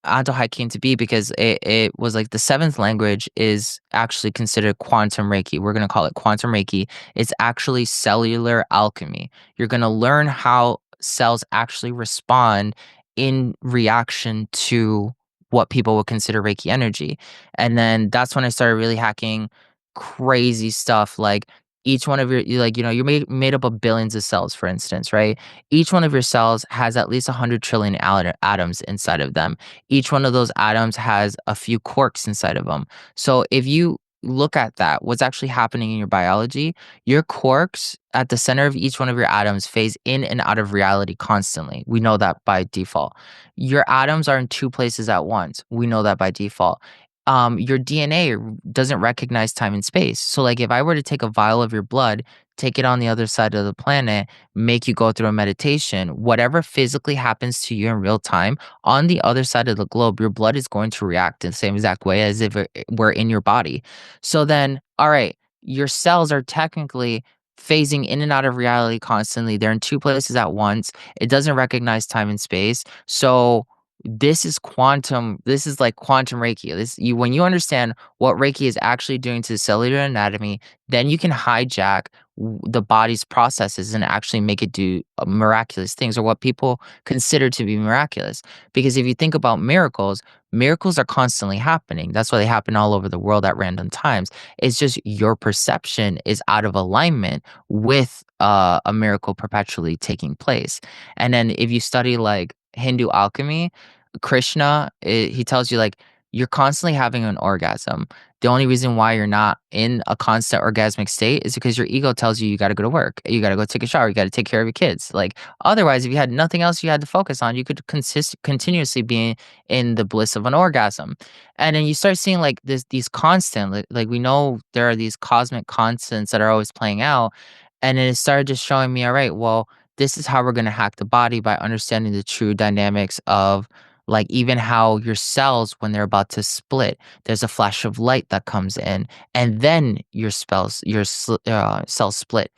Antojai came to be because it was like the seventh language is actually considered quantum Reiki. We're going to call it quantum Reiki. It's actually cellular alchemy. You're going to learn how cells actually respond in reaction to what people would consider Reiki energy. And then that's when I started really hacking crazy stuff like each one of you're made up of billions of cells, for instance, right? Each one of your cells has at least 100 trillion atoms inside of them. Each one of those atoms has a few quarks inside of them. So if you look at that, what's actually happening in your biology, your quarks at the center of each one of your atoms phase in and out of reality constantly. We know that by default. Your atoms are in two places at once. We know that by default. Your DNA doesn't recognize time and space. So, like, if I were to take a vial of your blood, take it on the other side of the planet, make you go through a meditation, whatever physically happens to you in real time, on the other side of the globe, your blood is going to react in the same exact way as if it were in your body. So then, all right, your cells are technically phasing in and out of reality constantly. They're in two places at once. It doesn't recognize time and space. So this is like quantum Reiki. When you understand what Reiki is actually doing to the cellular anatomy, then you can hijack the body's processes and actually make it do miraculous things or what people consider to be miraculous. Because if you think about miracles, miracles are constantly happening. That's why they happen all over the world at random times. It's just your perception is out of alignment with a miracle perpetually taking place. And then if you study like Hindu alchemy, Krishna, he tells you like you're constantly having an orgasm. The only reason why you're not in a constant orgasmic state is because your ego tells you you got to go to work, you got to go take a shower, you got to take care of your kids. Like otherwise, if you had nothing else you had to focus on, you could continuously be in the bliss of an orgasm. And then you start seeing like these constant, like we know there are these cosmic constants that are always playing out. And then it started just showing me, all right, well, this is how we're going to hack the body by understanding the true dynamics of like even how your cells when they're about to split, there's a flash of light that comes in and then cells split.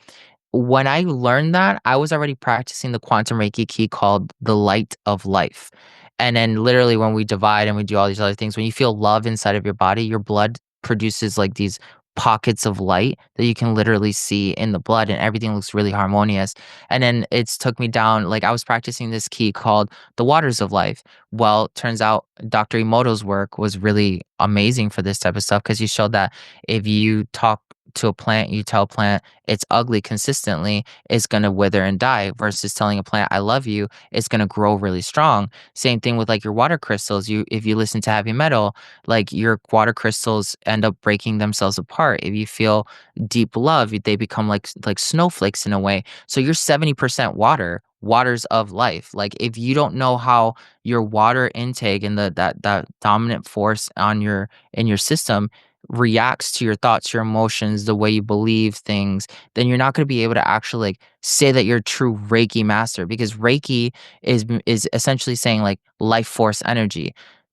When I learned that, I was already practicing the quantum Reiki key called the light of life. And then literally when we divide and we do all these other things, when you feel love inside of your body, your blood produces like these pockets of light that you can literally see in the blood and everything looks really harmonious. And then it's took me down, like I was practicing this key called the waters of life. Well, turns out Dr. Emoto's work was really amazing for this type of stuff because he showed that if you talk to a plant, you tell a plant it's ugly consistently, it's going to wither and die versus telling a plant I love you, it's going to grow really strong. Same thing with like your water crystals. If you listen to heavy metal, like your water crystals end up breaking themselves apart. If you feel deep love, they become like snowflakes in a way. So you're 70% water, waters of life. Like if you don't know how your water intake and that dominant force on in your system reacts to your thoughts, your emotions, the way you believe things, then you're not going to be able to actually like say that you're a true Reiki master because Reiki is essentially saying like life force energy.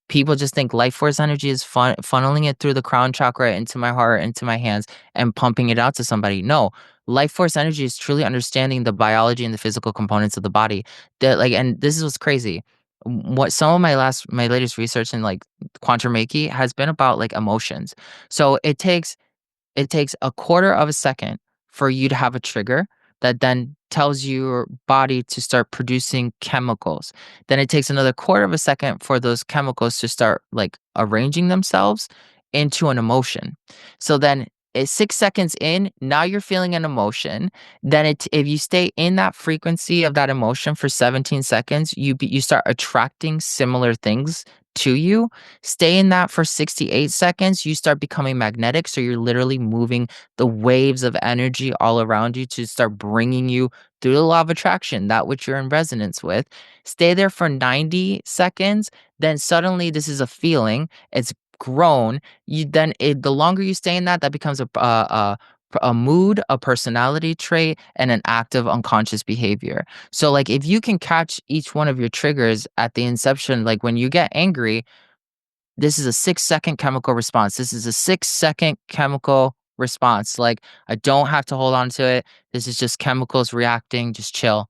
People just think life force energy is funneling it through the crown chakra into my heart, into my hands, and pumping it out to somebody. No, life force energy is truly understanding the biology and the physical components of the body. That like, and this is what's crazy. What some of my latest research in like quantum Reiki has been about like emotions. So it takes a quarter of a second for you to have a trigger that then tells your body to start producing chemicals. Then it takes another quarter of a second for those chemicals to start like arranging themselves into an emotion. So then 6 seconds in, now you're feeling an emotion. Then if you stay in that frequency of that emotion for 17 seconds, you start attracting similar things to you. Stay in that for 68 seconds, you start becoming magnetic. So you're literally moving the waves of energy all around you to start bringing you through the law of attraction, that which you're in resonance with. Stay there for 90 seconds. Then suddenly, this is a feeling. It's grown. The longer you stay in that, that becomes a mood, a personality trait, and an active unconscious behavior. So, like, if you can catch each one of your triggers at the inception, like when you get angry, this is a 6-second chemical response. This is a 6-second chemical response. Like, I don't have to hold on to it. This is just chemicals reacting. Just chill.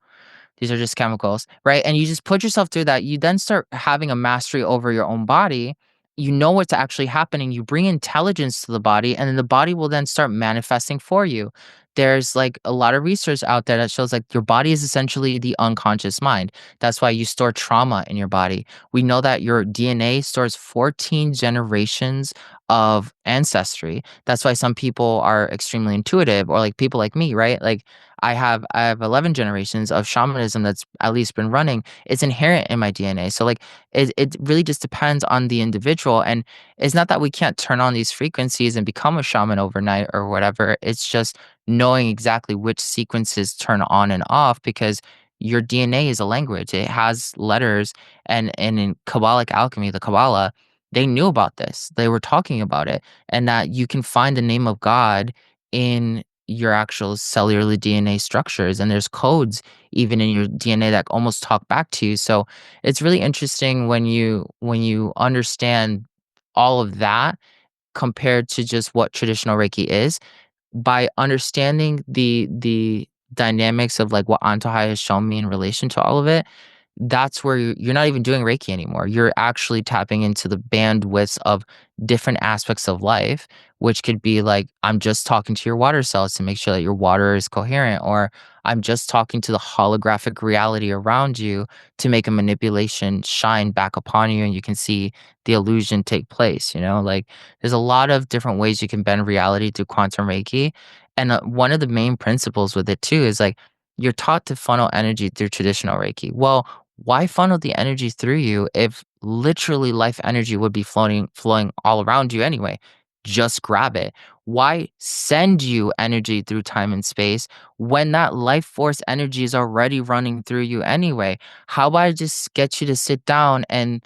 These are just chemicals, right? And you just put yourself through that. You then start having a mastery over your own body. You know what's actually happening. You bring intelligence to the body, and then the body will then start manifesting for you. There's like a lot of research out there that shows like your body is essentially the unconscious mind. That's why you store trauma in your body. We know that your DNA stores 14 generations of ancestry. That's why some people are extremely intuitive, or like people like me, right? Like I have 11 generations of shamanism that's at least been running. It's inherent in my DNA. So like it really just depends on the individual. And it's not that we can't turn on these frequencies and become a shaman overnight or whatever. It's just knowing exactly which sequences turn on and off, because your DNA is a language. It has letters, and in Kabbalic alchemy, the Kabbalah, they knew about this. They were talking about it, and that you can find the name of God in your actual cellular DNA structures, and there's codes even in your DNA that almost talk back to you. So it's really interesting when you understand all of that compared to just what traditional Reiki is. By understanding the dynamics of like what Antojai has shown me in relation to all of it, that's where you're not even doing Reiki anymore. You're actually tapping into the bandwidths of different aspects of life, which could be like, I'm just talking to your water cells to make sure that your water is coherent, or I'm just talking to the holographic reality around you to make a manipulation shine back upon you and you can see the illusion take place. Like there's a lot of different ways you can bend reality through quantum Reiki. And one of the main principles with it too is like, you're taught to funnel energy through traditional Reiki. Well, why funnel the energy through you if literally life energy would be flowing all around you anyway? Just grab it. Why send you energy through time and space when that life force energy is already running through you anyway? How about I just get you to sit down and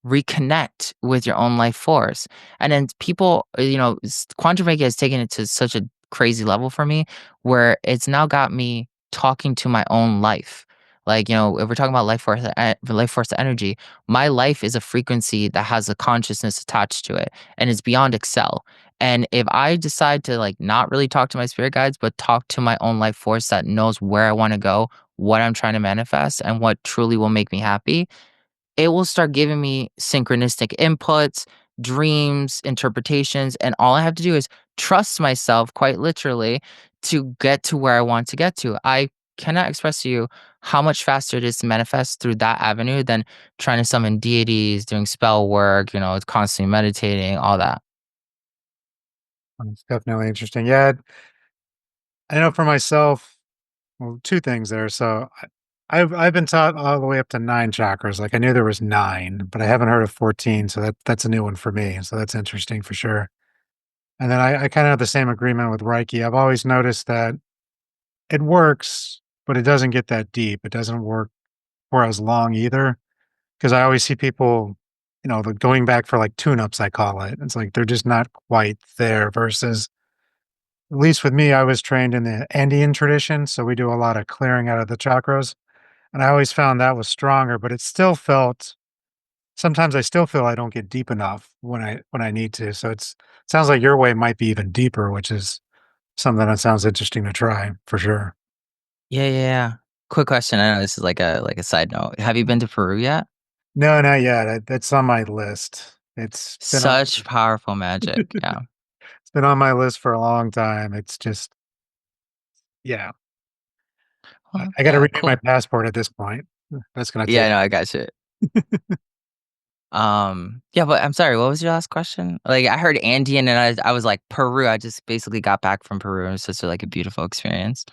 reconnect with your own life force? And then people, quantum Reiki has taken it to such a crazy level for me where it's now got me talking to my own life. Like, if we're talking about life force energy, my life is a frequency that has a consciousness attached to it, and it's beyond Excel. And if I decide to like not really talk to my spirit guides, but talk to my own life force that knows where I want to go, what I'm trying to manifest, and what truly will make me happy, it will start giving me synchronistic inputs, dreams, interpretations, and all I have to do is trust myself, quite literally, to get to where I want to get to. I cannot express to you how much faster it is to manifest through that avenue than trying to summon deities, doing spell work, constantly meditating, all that. It's definitely interesting. Yeah, I know for myself, well, 2 things there. So I've been taught all the way up to 9 chakras. Like I knew there was 9, but I haven't heard of 14, so that's a new one for me. So that's interesting for sure. And then I kind of have the same agreement with Reiki. I've always noticed that it works, but it doesn't get that deep. It doesn't work for as long either. Because I always see people, like going back for like tune-ups, I call it. It's like they're just not quite there versus at least with me, I was trained in the Andean tradition, so we do a lot of clearing out of the chakras, and I always found that was stronger, but it still felt sometimes I still feel I don't get deep enough when I need to. So sounds like your way might be even deeper, which is something that sounds interesting to try for sure. Yeah, yeah, yeah. Quick question, I know this is like a side note. Have you been to Peru yet? No, not yet. That's on my list. Such powerful magic, yeah. It's been on my list for a long time. It's just yeah. Well, I got to yeah, renew my cool. passport at this point. That's gonna Yeah, take. no, I got you. Yeah, but I'm sorry, what was your last question? Like, I heard Andean and I was like, Peru, I just basically got back from Peru, and it's such a, like, a beautiful experience.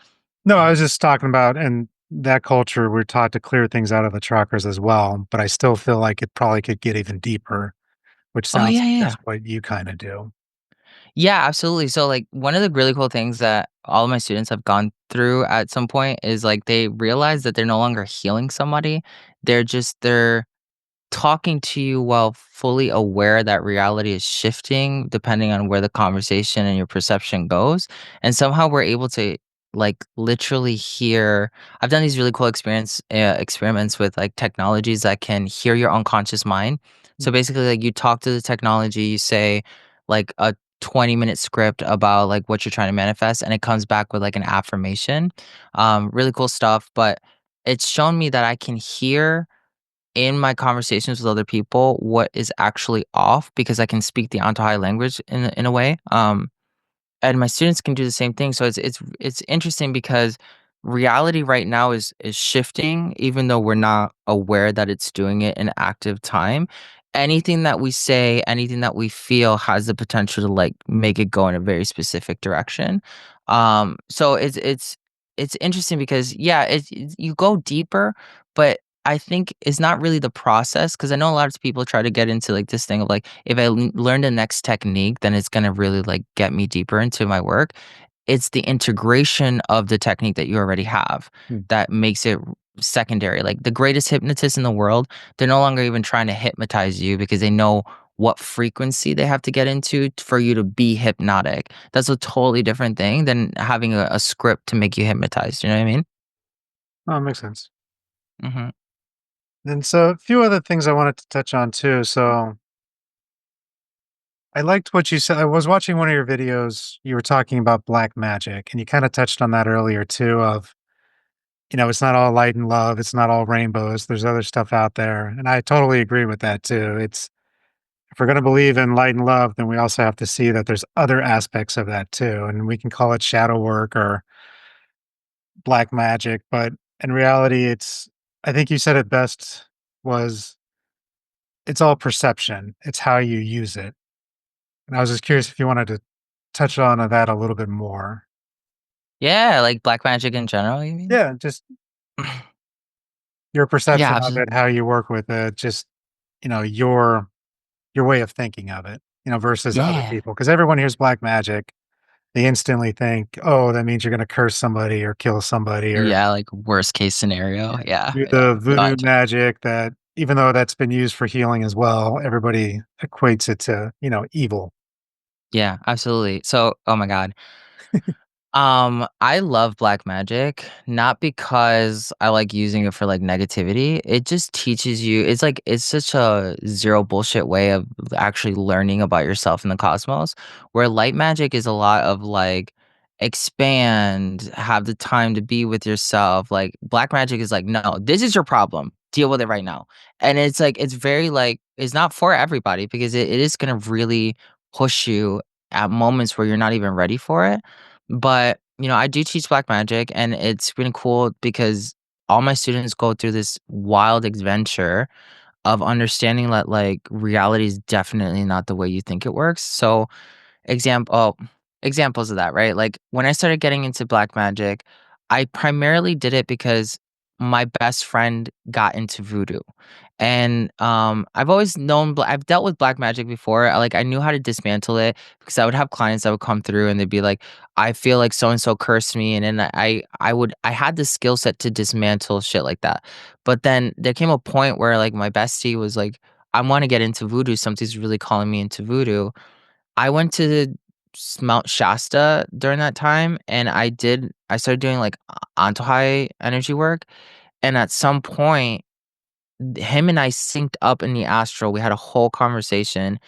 No, I was just talking about in that culture, we're taught to clear things out of the chakras as well, but I still feel like it probably could get even deeper, which Oh, sounds yeah, like yeah, that's yeah. what you kind of do. Yeah, absolutely. So, like, one of the really cool things that all of my students have gone through at some point is, like, they realize that they're no longer healing somebody. They're talking to you while fully aware that reality is shifting depending on where the conversation and your perception goes. And somehow we're able to like literally hear. I've done these really cool experiments with like technologies that can hear your unconscious mind. So Mm, basically like you talk to the technology, you say like a 20-minute script about like what you're trying to manifest and it comes back with like an affirmation. Really cool stuff, but it's shown me that I can hear in my conversations with other people what is actually off because I can speak the Antojai language in a way. And my students can do the same thing. So it's interesting because reality right now is shifting, even though we're not aware that it's doing it in active time. Anything that we say, anything that we feel has the potential to like make it go in a very specific direction. So it's interesting because yeah, you go deeper, but I think it's not really the process because I know a lot of people try to get into like this thing of like if I learn the next technique, then it's gonna really like get me deeper into my work. It's the integration of the technique that you already have mm. that makes it secondary. Like the greatest hypnotists in the world, they're no longer even trying to hypnotize you because they know what frequency they have to get into for you to be hypnotic. That's a totally different thing than having a script to make you hypnotized. You know what I mean? Oh, it makes sense. Hmm. And so a few other things I wanted to touch on too. So I liked what you said. I was watching one of your videos. You were talking about black magic, and you kind of touched on that earlier too. Of it's not all light and love. It's not all rainbows. There's other stuff out there, and I totally agree with that too. It's if we're going to believe in light and love, then we also have to see that there's other aspects of that too, and we can call it shadow work or black magic, but in reality, it's. I think you said it best. Was it's all perception. It's how you use it. And I was just curious if you wanted to touch on that a little bit more. Yeah, like black magic in general, you mean? Yeah, just your Yeah, perception of absolutely. it, how you work with it, just, you know, your way of thinking of it, versus other Yeah. people. Because everyone hears black magic, they instantly think, "Oh, that means you're gonna curse somebody or kill somebody or Yeah, like worst case scenario. Yeah, do yeah. the No, voodoo magic," that even though that's been used for healing as well, everybody equates it to, evil. yeah, absolutely. So, oh my god. I love black magic, not because I like using it for like negativity. It just teaches you it's such a zero bullshit way of actually learning about yourself in the cosmos. Where light magic is a lot of like expand, have the time to be with yourself. Like black magic is like, no, this is your problem. Deal with it right now. And it's like it's very like it's not for everybody because it is gonna really push you at moments where you're not even ready for it. But, I do teach black magic and it's been cool because all my students go through this wild adventure of understanding that like reality is definitely not the way you think it works. So, examples of that, right? Like when I started getting into black magic, I primarily did it because my best friend got into voodoo. And I've always known I've dealt with black magic before. I knew how to dismantle it because I would have clients that would come through and they'd be like, I feel like so and so cursed me, and then I had the skill set to dismantle shit like that. But then there came a point where like my bestie was like, I want to get into voodoo. Something's really calling me into voodoo. I went to Mount Shasta during that time, and I started doing, like, Antojai energy work, and at some point him and I synced up in the astral. We had a whole conversation,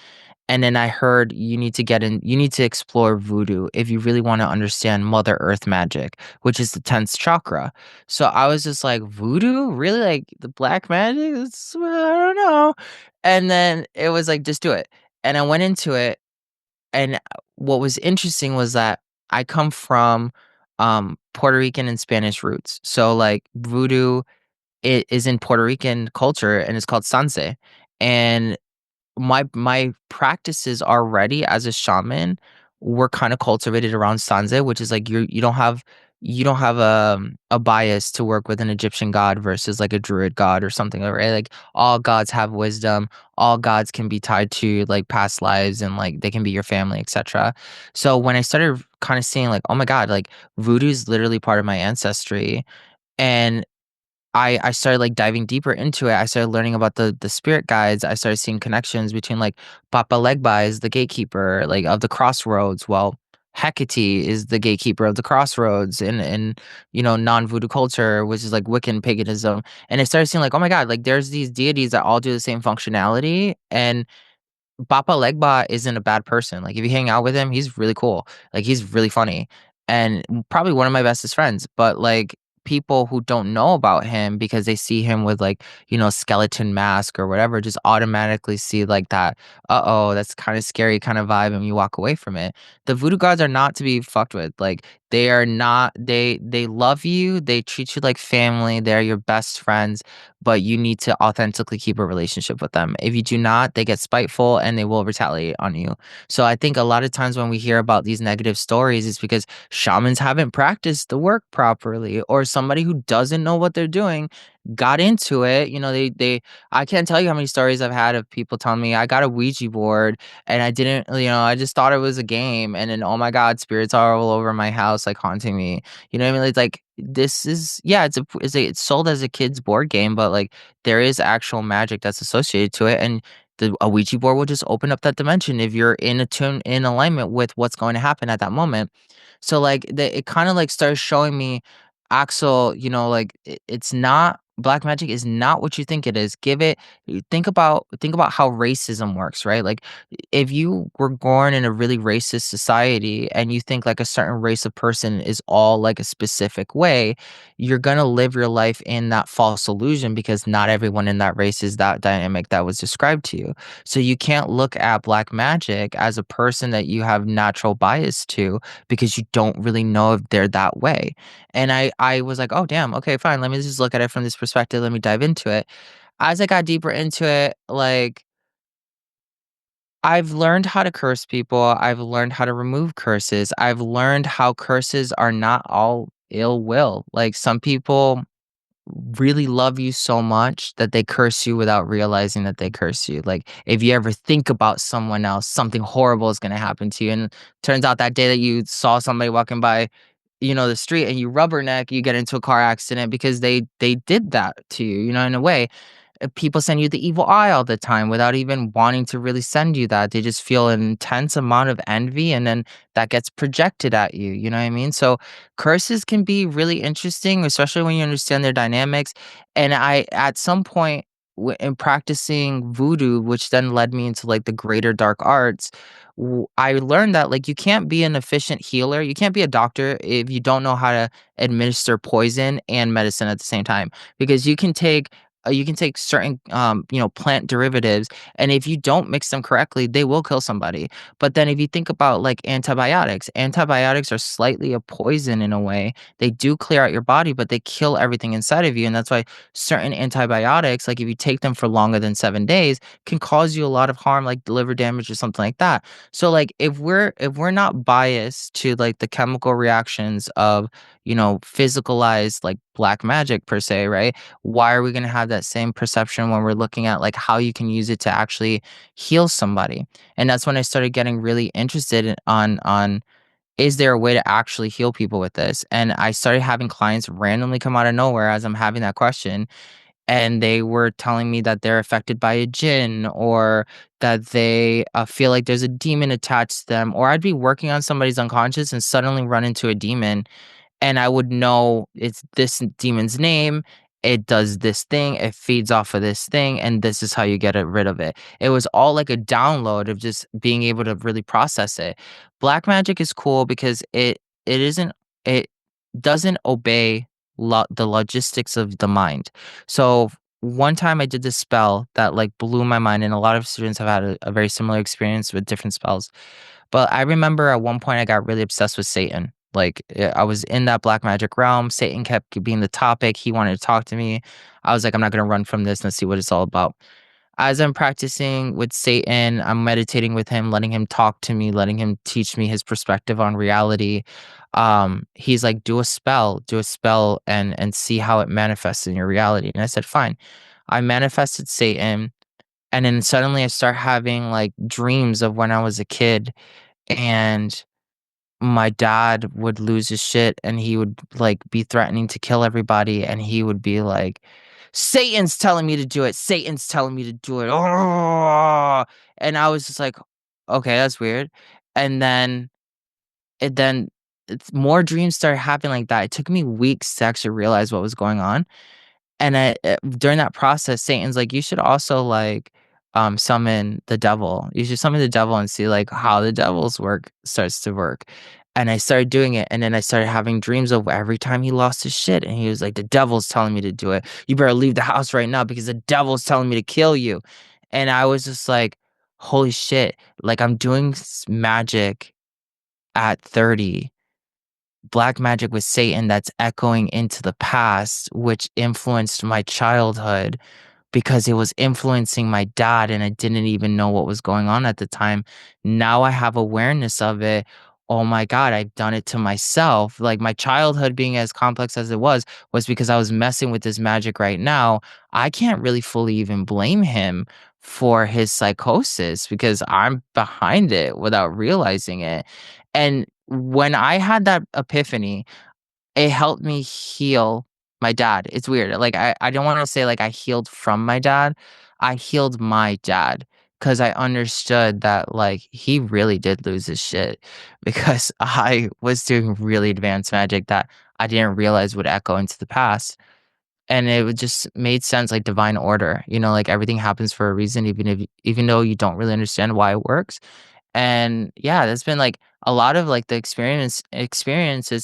and then I heard you need to explore voodoo if you really want to understand Mother Earth magic, which is the 10th chakra. So I was just like, voodoo? Really? Like the black magic? I don't know. And then it was like, just do it. And I went into it. And what was interesting was that I come from Puerto Rican and Spanish roots. So like voodoo, it is in Puerto Rican culture and it's called sanse. And my practices already as a shaman were kind of cultivated around sanze, which is like you don't have a bias to work with an Egyptian god versus like a druid god or something, right? Like all gods have wisdom, all gods can be tied to like past lives and like they can be your family, etc. So when I started kind of seeing like, oh my God, like voodoo is literally part of my ancestry, and I started, like, diving deeper into it. I started learning about the spirit guides. I started seeing connections between, like, Papa Legba is the gatekeeper, like, of the crossroads, while Hecate is the gatekeeper of the crossroads in, non-Voodoo culture, which is, like, Wiccan paganism, and I started seeing, like, oh my god, like, there's these deities that all do the same functionality, and Papa Legba isn't a bad person. Like, if you hang out with him, he's really cool. Like, he's really funny and probably one of my bestest friends. But, like, people who don't know about him because they see him with, like, skeleton mask or whatever, just automatically see, like, that, "Uh-oh, that's kinda scary kinda vibe," and you walk away from it. The voodoo gods are not to be fucked with. Like, they are not they love you, they treat you like family, they're your best friends, but you need to authentically keep a relationship with them. If you do not, they get spiteful and they will retaliate on you. So I think a lot of times when we hear about these negative stories, it's because shamans haven't practiced the work properly, or somebody who doesn't know what they're doing got into it. They I can't tell you how many stories I've had of people telling me I got a Ouija board and I didn't, I just thought it was a game, and then oh my God, spirits are all over my house like haunting me. You know what I mean? It's like this is, yeah, it's sold as a kid's board game, but like there is actual magic that's associated to it, and a Ouija board will just open up that dimension if you're in alignment with what's going to happen at that moment. So like it kind of like started showing me, Axel, like it's not, black magic is not what you think it is. Think about how racism works, right? Like if you were born in a really racist society and you think like a certain race of person is all like a specific way, you're gonna live your life in that false illusion because not everyone in that race is that dynamic that was described to you. So you can't look at black magic as a person that you have natural bias to because you don't really know if they're that way. And I was like, "Oh, damn, okay, fine, let me just look at it from this perspective, let me dive into it." As I got deeper into it, like, I've learned how to curse people, I've learned how to remove curses, I've learned how curses are not all ill will. Like, some people really love you so much that they curse you without realizing that they curse you. Like, if you ever think about someone else, something horrible is gonna happen to you, and turns out that day that you saw somebody walking by, the street, and you rubberneck, you get into a car accident because they did that to you, in a way. People send you the evil eye all the time without even wanting to really send you that. They just feel an intense amount of envy, and then that gets projected at you. You know what I mean? So curses can be really interesting, especially when you understand their dynamics. And I, at some point, in practicing voodoo, which then led me into like the greater dark arts, I learned that like you can't be an efficient healer, you can't be a doctor if you don't know how to administer poison and medicine at the same time, because you can take certain plant derivatives, and if you don't mix them correctly they will kill somebody. But then if you think about like antibiotics are slightly a poison in a way. They do clear out your body, but they kill everything inside of you, and that's why certain antibiotics, like if you take them for longer than 7 days, can cause you a lot of harm, like liver damage or something like that. So like if we're not biased to like the chemical reactions of physicalized like black magic per se, right? Why are we going to have that same perception when we're looking at like how you can use it to actually heal somebody? And that's when I started getting really interested on is there a way to actually heal people with this? And I started having clients randomly come out of nowhere as I'm having that question, and they were telling me that they're affected by a jinn, or that they feel like there's a demon attached to them, or I'd be working on somebody's unconscious and suddenly run into a demon, and I would know it's this demon's name, it does this thing, it feeds off of this thing, and this is how you get rid of it. It was all like a download of just being able to really process it. Black magic is cool because it isn't it doesn't obey the logistics of the mind. So one time I did this spell that like blew my mind, and a lot of students have had a very similar experience with different spells. But I remember at one point I got really obsessed with Satan. Like I was in that black magic realm. Satan kept being the topic. He wanted to talk to me. I was like, I'm not gonna run from this. Let's see what it's all about. As I'm practicing with Satan, I'm meditating with him, letting him talk to me, letting him teach me his perspective on reality. He's like, do a spell and see how it manifests in your reality. And I said, fine. I manifested Satan, and then suddenly I start having like dreams of when I was a kid, and my dad would lose his shit, and he would like be threatening to kill everybody, and he would be like, Satan's telling me to do it. Satan's telling me to do it. Oh, and I was just like, okay, that's weird. And then more dreams started happening like that. It took me weeks to actually realize what was going on. And during that process, Satan's like, "You should also, like, summon the devil. You should summon the devil and see, like, how the devil's work starts to work." And I started doing it, and then I started having dreams of every time he lost his shit, and he was like, "The devil's telling me to do it. You better leave the house right now because the devil's telling me to kill you." And I was just like, "Holy shit." Like, I'm doing magic at 30, black magic with Satan that's echoing into the past, which influenced my childhood because it was influencing my dad and I didn't even know what was going on at the time. Now I have awareness of it. Oh my God, I've done it to myself. Like my childhood being as complex as it was because I was messing with this magic right now. I can't really fully even blame him for his psychosis because I'm behind it without realizing it. And when I had that epiphany, it helped me heal my dad. It's weird. Like, I don't wanna say, like, I healed from my dad. I healed my dad because I understood that, like, he really did lose his shit because I was doing really advanced magic that I didn't realize would echo into the past, and it would just made sense, like divine order, like, everything happens for a reason even though you don't really understand why it works. And yeah, that's been like a lot of like the experiences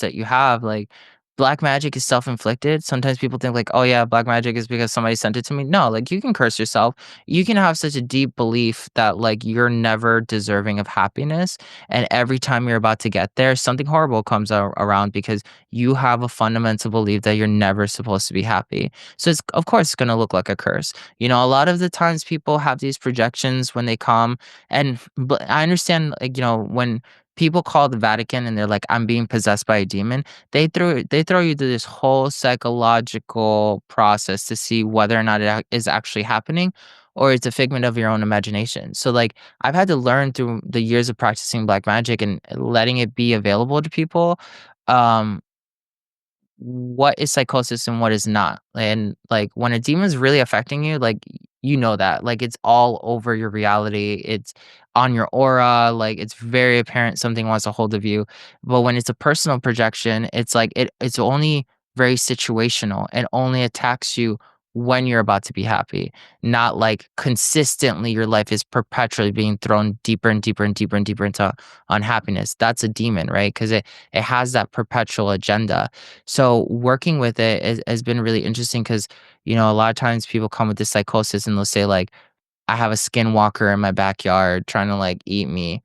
that you have. Like black magic is self-inflicted. Sometimes people think like, oh yeah, black magic is because somebody sent it to me. No, like you can curse yourself. You can have such a deep belief that like you're never deserving of happiness. And every time you're about to get there, something horrible comes around because you have a fundamental belief that you're never supposed to be happy. So it's of course it's gonna look like a curse. A lot of the times people have these projections when they come, and but I understand, like, when people call the Vatican and they're like, "I'm being possessed by a demon," they throw you through this whole psychological process to see whether or not is actually happening or it's a figment of your own imagination. So, like, I've had to learn through the years of practicing black magic and letting it be available to people, um, what is psychosis and what is not. And like when a demon's really affecting you, like you know that. Like it's all over your reality. It's on your aura, like it's very apparent something wants a hold of you. But when it's a personal projection, it's like it's only very situational and only attacks you when you're about to be happy. Not like consistently your life is perpetually being thrown deeper and deeper and deeper and deeper into unhappiness. That's a demon, right? Because it has that perpetual agenda. So working with it has been really interesting because, a lot of times people come with this psychosis and they'll say like, I have a skinwalker in my backyard trying to like eat me.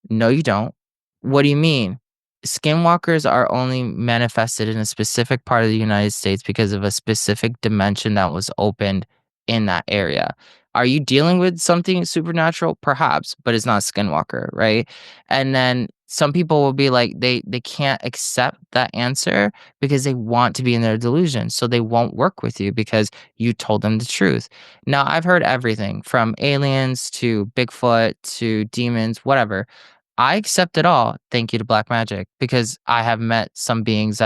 No, you don't. What do you mean? Skinwalkers are only manifested in a specific part of the United States because of a specific dimension that was opened in that area. Are you dealing with something supernatural? Perhaps, but it's not a skinwalker, right? And then some people will be like they can't accept that answer because they want to be in their delusion. So they won't work with you because you told them the truth. Now, I've heard everything from aliens to Bigfoot to demons, whatever. I accept it all, thank you to black magic, because I have met some beings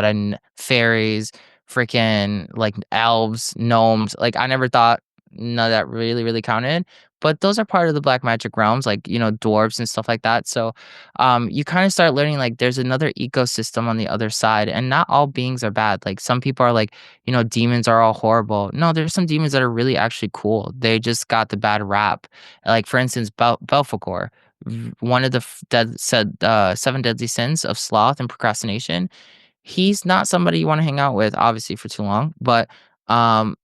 fairies, freaking like elves, gnomes. Like I never thought none of that really counted. But those are part of the black magic realms, like, dwarves and stuff like that. So, you kind of start learning like there's another ecosystem on the other side, and not all beings are bad. Like some people are like, demons are all horrible. No, there's some demons that are really actually cool. They just got the bad rap. Like for instance, Belphegor, one of the seven deadly sins of sloth and procrastination. He's not somebody you want to hang out with, obviously, for too long, but um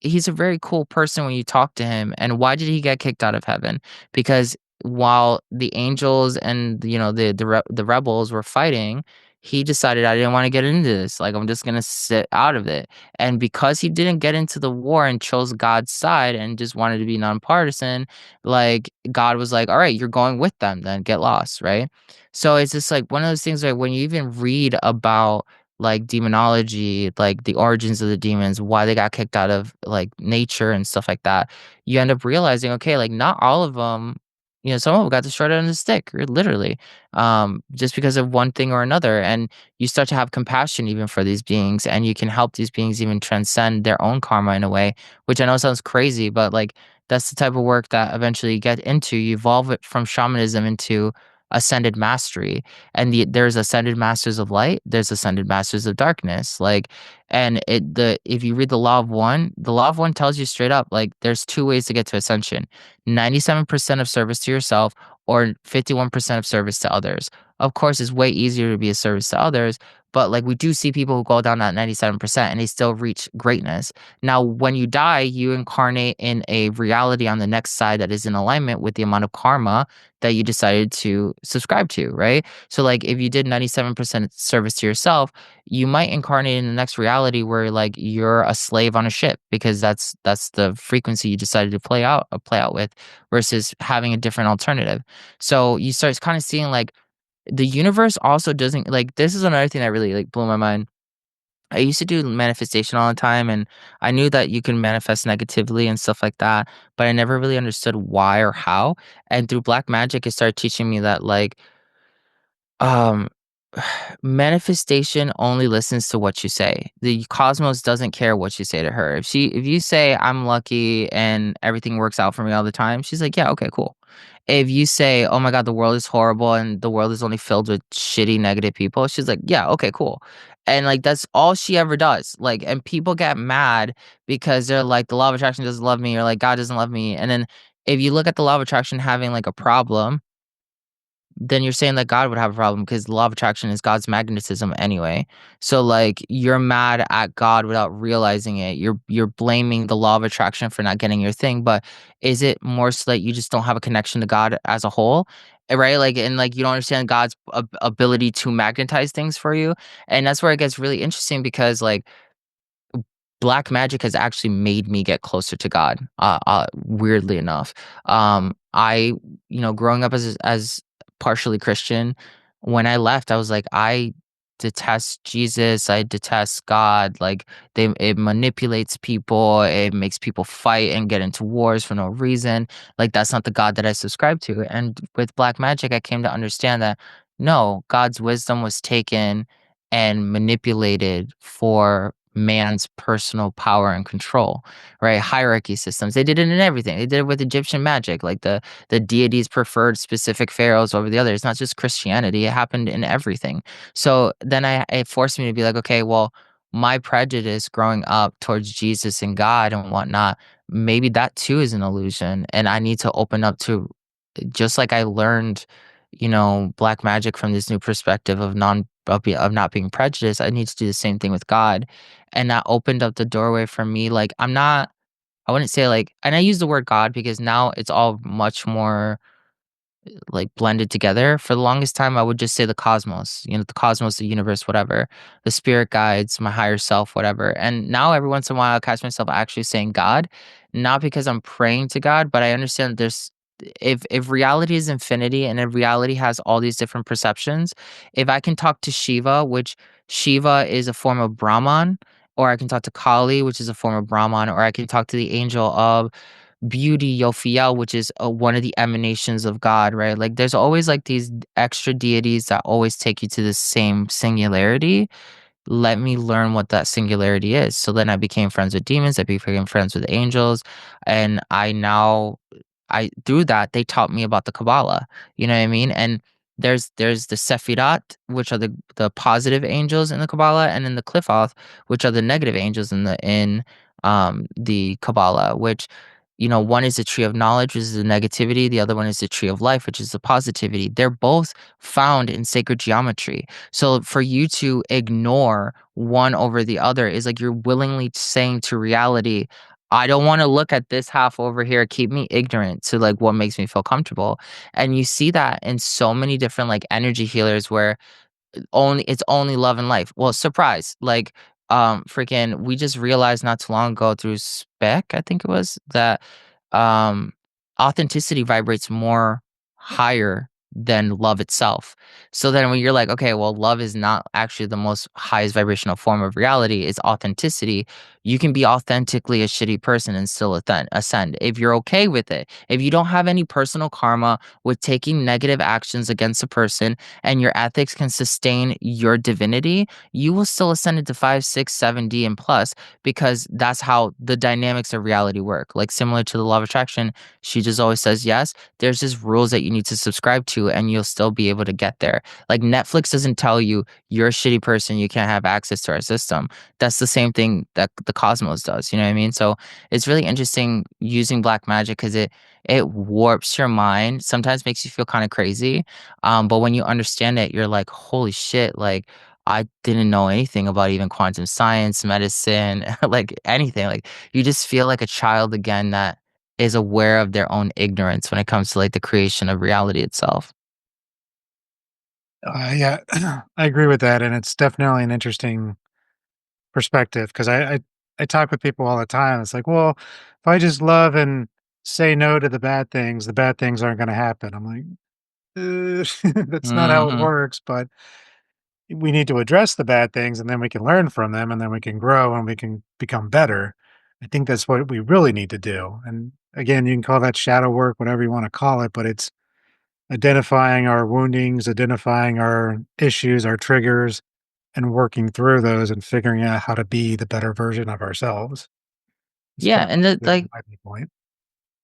he's a very cool person when you talk to him. And why did he get kicked out of heaven? Because while the angels and the rebels were fighting, he decided, I didn't want to get into this. Like I'm just gonna sit out of it. And because he didn't get into the war and chose God's side and just wanted to be nonpartisan, like God was like, all right, you're going with them, then get lost, right? So it's just like one of those things where when you even read about like demonology, like the origins of the demons, why they got kicked out of like nature and stuff like that, you end up realizing, okay, like not all of them, some of them got the short end of the stick, literally, just because of one thing or another. And you start to have compassion even for these beings, and you can help these beings even transcend their own karma in a way, which I know sounds crazy, but like that's the type of work that eventually you get into. You evolve it from shamanism into ascended mastery, and there's ascended masters of light, there's ascended masters of darkness, like, and if you read the law of one tells you straight up, like there's two ways to get to ascension: 97% of service to yourself, or 51% of service to others. Of course, it's way easier to be a service to others, but like we do see people who go down that 97% and they still reach greatness. Now when you die, you incarnate in a reality on the next side that is in alignment with the amount of karma that you decided to subscribe to, right? So like if you did 97% service to yourself, you might incarnate in the next reality where like you're a slave on a ship, because that's the frequency you decided to play out with, versus having a different alternative. So you start kind of seeing like the universe also doesn't, like, this is another thing that really like blew my mind. I used to do manifestation all the time, and I knew that you can manifest negatively and stuff like that, but I never really understood why or how. And through black magic, it started teaching me that like um, manifestation only listens to what you say. The cosmos doesn't care what you say to her. If you say I'm lucky and everything works out for me all the time, she's like, yeah, okay, cool. If you say, oh my God, the world is horrible and the world is only filled with shitty, negative people, she's like, yeah, okay, cool. And like that's all she ever does. Like, and people get mad because they're like, the law of attraction doesn't love me, or like God doesn't love me. And then if you look at the law of attraction having like a problem, then you're saying that God would have a problem, because the law of attraction is God's magnetism anyway. So like you're mad at God without realizing it. You're blaming the law of attraction for not getting your thing, but is it more so that you just don't have a connection to God as a whole? Right? Like, and like you don't understand God's ability to magnetize things for you. And that's where it gets really interesting, because like black magic has actually made me get closer to God. Weirdly enough, I, growing up as partially Christian, when I left, I was like, I detest Jesus. I detest God. Like it manipulates people. It makes people fight and get into wars for no reason. Like that's not the God that I subscribe to. And with black magic, I came to understand that no, God's wisdom was taken and manipulated for man's personal power and control, right? Hierarchy systems. They did it in everything. They did it with Egyptian magic, like the deities preferred specific pharaohs over the others. It's not just Christianity. It happened in everything. So then it forced me to be like, okay, well, my prejudice growing up towards Jesus and God and whatnot, maybe that too is an illusion. And I need to open up to, just like I learned, black magic from this new perspective of not being prejudiced. I need to do the same thing with God. And that opened up the doorway for me. Like I wouldn't say like, and I use the word God because now it's all much more like blended together. For the longest time, I would just say the cosmos, the cosmos, the universe, whatever, the spirit guides, my higher self, whatever. And now every once in a while, I catch myself actually saying God, not because I'm praying to God, but I understand there's, if reality is infinity and if reality has all these different perceptions, if I can talk to Shiva, which Shiva is a form of Brahman, or I can talk to Kali, which is a form of Brahman, or I can talk to the angel of beauty, Yophiel, which is one of the emanations of God, right? Like there's always like these extra deities that always take you to the same singularity. let me learn what that singularity is. So then I became friends with demons, I became friends with angels, and I through that, they taught me about the Kabbalah, you know what I mean? And there's the Sephirot, which are the positive angels in the Kabbalah, and then the Qliphoth, which are the negative angels in the Kabbalah, which, one is the tree of knowledge, which is the negativity, the other one is the tree of life, which is the positivity. They're both found in sacred geometry. So for you to ignore one over the other is like you're willingly saying to reality, I don't want to look at this half over here. Keep me ignorant to like what makes me feel comfortable. And you see that in so many different like energy healers where it's only love and life. Well, surprise. Like, freaking we just realized not too long ago through spec, I think it was, that um authenticity vibrates more higher than love itself. So then when you're like, okay, well, love is not actually the most highest vibrational form of reality, it's authenticity. You can be authentically a shitty person and still ascend if you're okay with it. If you don't have any personal karma with taking negative actions against a person and your ethics can sustain your divinity, you will still ascend into 5, 6, 7D and plus because that's how the dynamics of reality work. Like similar to the law of attraction, she just always says yes. There's just rules that you need to subscribe to and you'll still be able to get there. Like Netflix doesn't tell you you're a shitty person, you can't have access to our system. That's the same thing that the cosmos does. You know what I mean? So it's really interesting using black magic because it warps your mind. Sometimes makes you feel kind of crazy, but when you understand it, you're like, holy shit, like I didn't know anything about even quantum science, medicine, like anything. Like you just feel like a child again that is aware of their own ignorance when it comes to like the creation of reality itself. Yeah, I agree with that, and it's definitely an interesting perspective because I talk with people all the time. It's like, well, if I just love and say no to the bad things aren't going to happen. I'm like, that's not how it Mhm. works. But we need to address the bad things, and then we can learn from them, and then we can grow and we can become better. I think that's what we really need to do. And again, you can call that shadow work, whatever you want to call it, but it's identifying our woundings, identifying our issues, our triggers, and working through those and figuring out how to be the better version of ourselves. It's Yeah, kind and of the like my viewpoint.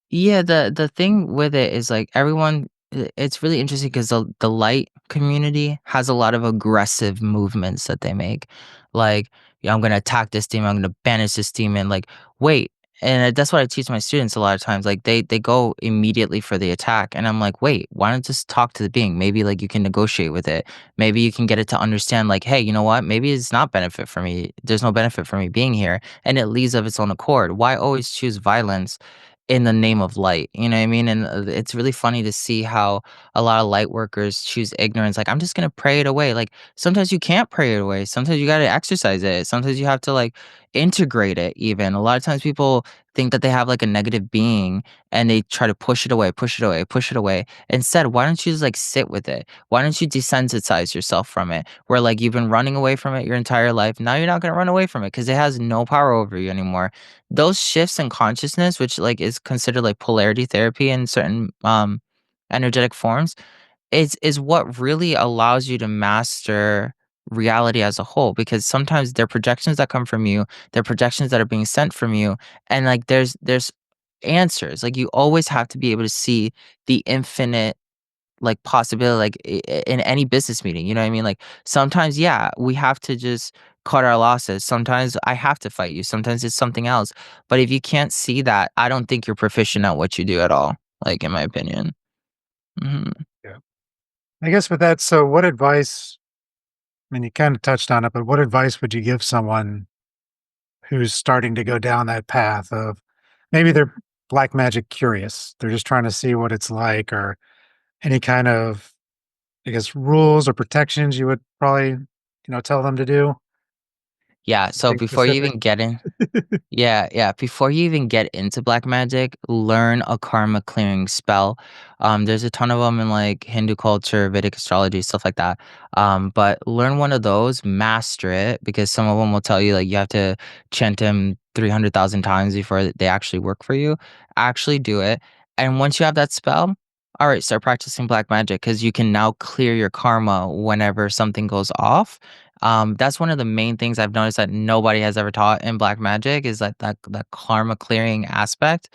yeah, the thing with it is like everyone it's really interesting because the light community has a lot of aggressive movements that they make. Like, yeah, I'm gonna attack this demon, I'm gonna banish this demon. Like, wait. And that's what I teach my students a lot of times. Like they go immediately for the attack. And I'm like, wait, why don't just talk to the being? Maybe like you can negotiate with it. Maybe you can get it to understand, like, hey, you know what? Maybe it's not benefit for me. There's no benefit for me being here. And it leaves of its own accord. Why always choose violence in the name of light, you know what I mean? And it's really funny to see how a lot of light workers choose ignorance. Like, I'm just gonna pray it away. Like, sometimes you can't pray it away. Sometimes you gotta exercise it. Sometimes you have to like integrate it. Even a lot of times, people think that they have like a negative being and they try to push it away, push it away, push it away. Instead, why don't you just like sit with it? Why don't you desensitize yourself from it? Where like you've been running away from it your entire life. Now you're not gonna run away from it because it has no power over you anymore. Those shifts in consciousness, which like is considered like polarity therapy in certain energetic forms, is what really allows you to master reality as a whole, because sometimes they're projections that come from you, they're projections that are being sent from you, and like there's answers. Like you always have to be able to see the infinite like possibility, like in any business meeting, you know what I mean? Like sometimes, yeah, we have to just cut our losses. Sometimes I have to fight you. Sometimes it's something else. But if you can't see that, I don't think you're proficient at what you do at all. Like in my opinion. Hmm. Yeah. I guess with that, so what advice, I mean, you kind of touched on it, but what advice would you give someone who's starting to go down that path of maybe they're black magic curious? They're just trying to see what it's like, or any kind of, I guess, rules or protections you would probably, tell them to do? Yeah. So Anything before you specific? even get in, yeah, yeah. Before you even get into black magic, learn a karma clearing spell. There's a ton of them in like Hindu culture, Vedic astrology, stuff like that. But learn one of those, master it, because some of them will tell you like you have to chant them 300,000 times before they actually work for you. Actually do it, and once you have that spell, all right, start practicing black magic because you can now clear your karma whenever something goes off. That's one of the main things I've noticed that nobody has ever taught in black magic is that karma clearing aspect.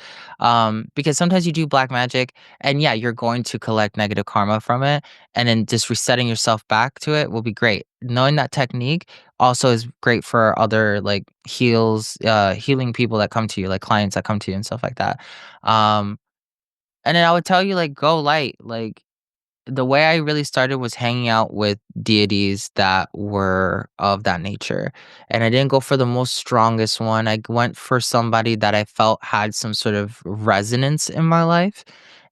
Because sometimes you do black magic and yeah, you're going to collect negative karma from it, and then just resetting yourself back to it will be great. Knowing that technique also is great for other like healing people that come to you, like clients that come to you and stuff like that. Um, and then I would tell you, like, go light. Like, the way I really started was hanging out with deities that were of that nature. And I didn't go for the most strongest one. I went for somebody that I felt had some sort of resonance in my life.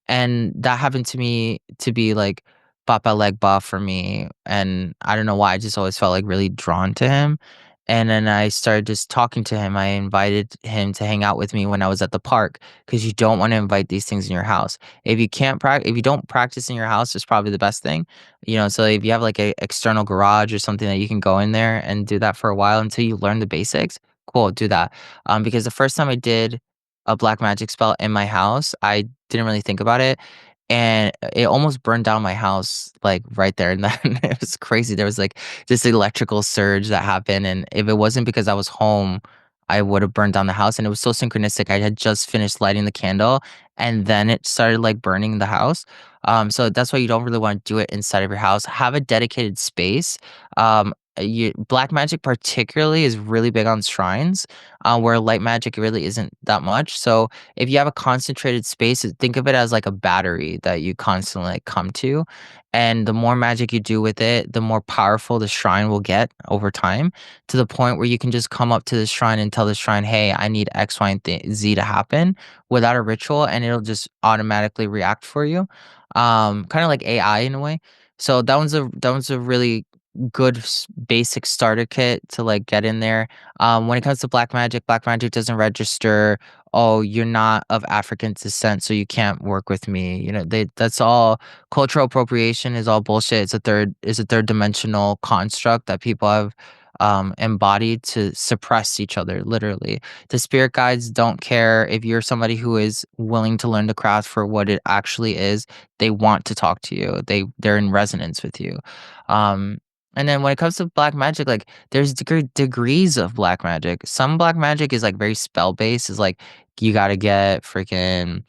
And that happened to me to be like Papa Legba for me. And I don't know why, I just always felt like really drawn to him. And then I started just talking to him. I invited him to hang out with me when I was at the park because you don't want to invite these things in your house. If you don't practice in your house, it's probably the best thing. So if you have like a external garage or something that you can go in there and do that for a while until you learn the basics, cool, do that. Because the first time I did a black magic spell in my house, I didn't really think about it. And it almost burned down my house like right there. And then it was crazy. There was like this electrical surge that happened. And if it wasn't because I was home, I would have burned down the house. And it was so synchronistic. I had just finished lighting the candle and then it started like burning the house. So that's why you don't really want to do it inside of your house. Have a dedicated space. Black magic particularly is really big on shrines, where light magic really isn't that much. So if you have a concentrated space, think of it as like a battery that you constantly like come to. And the more magic you do with it, the more powerful the shrine will get over time to the point where you can just come up to the shrine and tell the shrine, hey, I need X, Y, and Z to happen without a ritual, and it'll just automatically react for you. Kind of like AI in a way. So that one's a really good basic starter kit to like get in there. When it comes to black magic doesn't register. Oh, you're not of African descent, so you can't work with me. That's all cultural appropriation is all bullshit. It's a third dimensional construct that people have embodied to suppress each other, literally. The spirit guides don't care if you're somebody who is willing to learn the craft for what it actually is. They want to talk to you. They're in resonance with you. Um, and then when it comes to black magic, like there's degrees of black magic. Some black magic is like very spell based. Is like you got to get freaking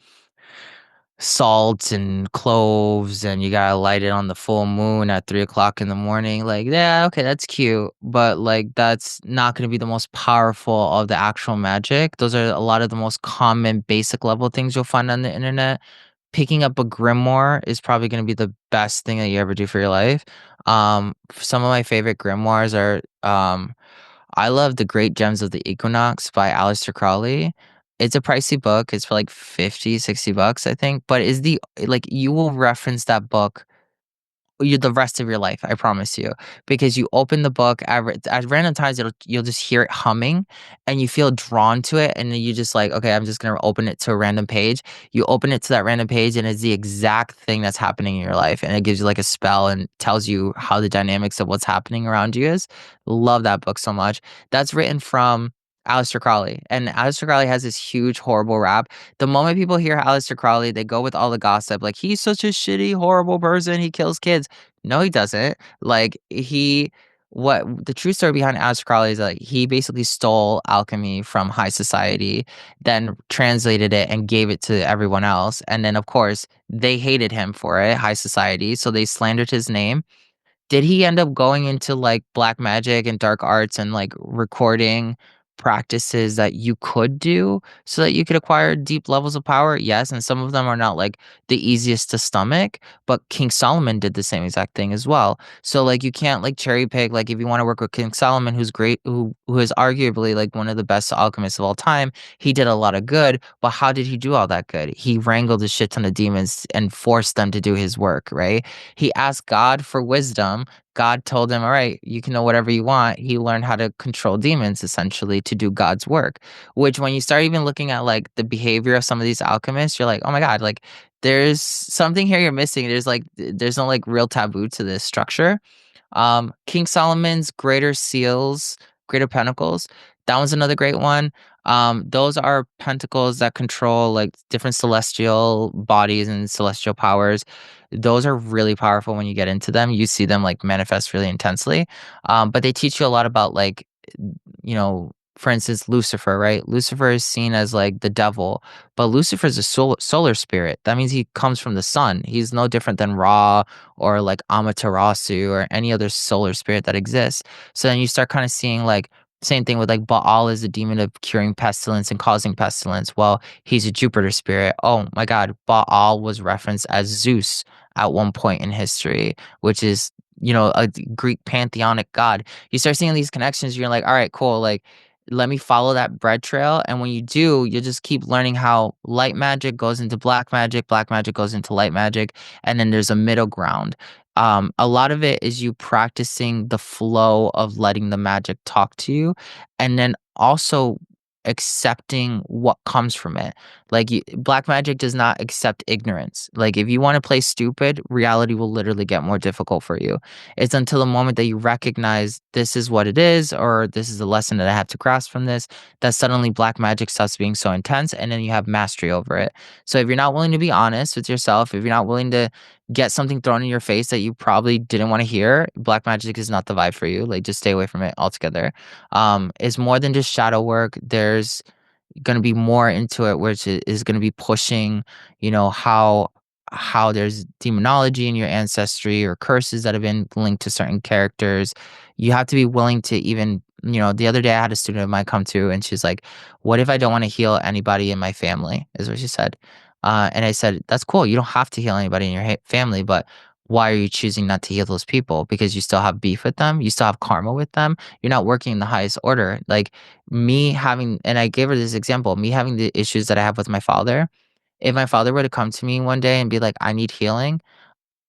salt and cloves and you gotta light it on the full moon at 3 o'clock in the morning. Like, yeah, okay, that's cute. But like that's not gonna be the most powerful of the actual magic. Those are a lot of the most common basic level things you'll find on the internet. Picking up a grimoire is probably gonna be the best thing that you ever do for your life. Some of my favorite grimoires are I love The Great Gems of the Equinox by Aleister Crowley. It's a pricey book. It's for like 50, $60, I think, but is the like you will reference that book you the rest of your life, I promise you. Because you open the book at random times, you'll just hear it humming, and you feel drawn to it, and then you just like, okay, I'm just gonna open it to a random page. You open it to that random page, and it's the exact thing that's happening in your life, and it gives you like a spell and tells you how the dynamics of what's happening around you is. Love that book so much. That's written from Aleister Crowley, and Aleister Crowley has this huge, horrible rap. The moment people hear Aleister Crowley, they go with all the gossip, like he's such a shitty, horrible person. He kills kids. No, he doesn't. Like what the true story behind Aleister Crowley is like he basically stole alchemy from high society, then translated it and gave it to everyone else. And then of course they hated him for it, high society, so they slandered his name. Did he end up going into, like, black magic and dark arts and, like, recording practices that you could do so that you could acquire deep levels of power? Yes, and some of them are not, like, the easiest to stomach, but King Solomon did the same exact thing as well. So, like, you can't, like, cherry pick, like, if you wanna work with King Solomon, who's great who is arguably, like, one of the best alchemists of all time, he did a lot of good, but how did he do all that good? He wrangled a shit ton of demons and forced them to do his work, right? He asked God for wisdom. God told him, all right, you can know whatever you want. He learned how to control demons essentially to do God's work, which when you start even looking at like the behavior of some of these alchemists, you're like, oh my God, like there's something here you're missing. There's no like real taboo to this structure. King Solomon's greater seals, greater pentacles, That one's another great one. Those are pentacles that control like different celestial bodies and celestial powers. Those are really powerful when you get into them. You see them like manifest really intensely. But they teach you a lot about like, for instance, Lucifer, right? Lucifer is seen as like the devil, but Lucifer is a solar spirit. That means he comes from the sun. He's no different than Ra or like Amaterasu or any other solar spirit that exists. So then you start kind of seeing like same thing with like Baal is the demon of curing pestilence and causing pestilence. Well, he's a Jupiter spirit. Oh my God, Baal was referenced as Zeus at one point in history, which is a Greek pantheonic god. You start seeing these connections. You're like, all right, cool. Like, let me follow that bread trail. And when you do, you just keep learning how light magic goes into black magic goes into light magic, and then there's a middle ground. A lot of it is you practicing the flow of letting the magic talk to you, and then also accepting what comes from it. Like black magic does not accept ignorance. Like if you want to play stupid, reality will literally get more difficult for you. It's until the moment that you recognize this is what it is, or this is the lesson that I have to grasp from this, that suddenly black magic starts being so intense, and then you have mastery over it. So if you're not willing to be honest with yourself, if you're not willing to get something thrown in your face that you probably didn't want to hear, black magic is not the vibe for you. Like just stay away from it altogether. It's more than just shadow work. There's going to be more into it, which is going to be pushing, how there's demonology in your ancestry or curses that have been linked to certain characters. You have to be willing to even, the other day I had a student of mine come to and she's like, what if I don't want to heal anybody in my family, is what she said. And I said, that's cool. You don't have to heal anybody in your family, but why are you choosing not to heal those people? Because you still have beef with them. You still have karma with them. You're not working in the highest order. Like me having, and I gave her this example, me having the issues that I have with my father. If my father were to come to me one day and be like, I need healing,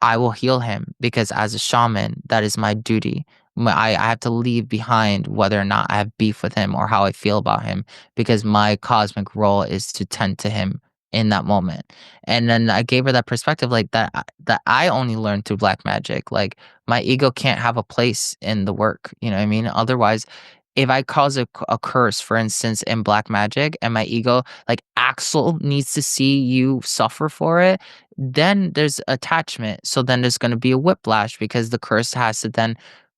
I will heal him because as a shaman, that is my duty. I have to leave behind whether or not I have beef with him or how I feel about him because my cosmic role is to tend to him in that moment. And then I gave her that perspective like that I only learned through black magic. Like my ego can't have a place in the work, you know what I mean? Otherwise, if I cause a curse, for instance, in black magic and my ego, like Axel needs to see you suffer for it, then there's attachment. So then there's going to be a whiplash because the curse has to then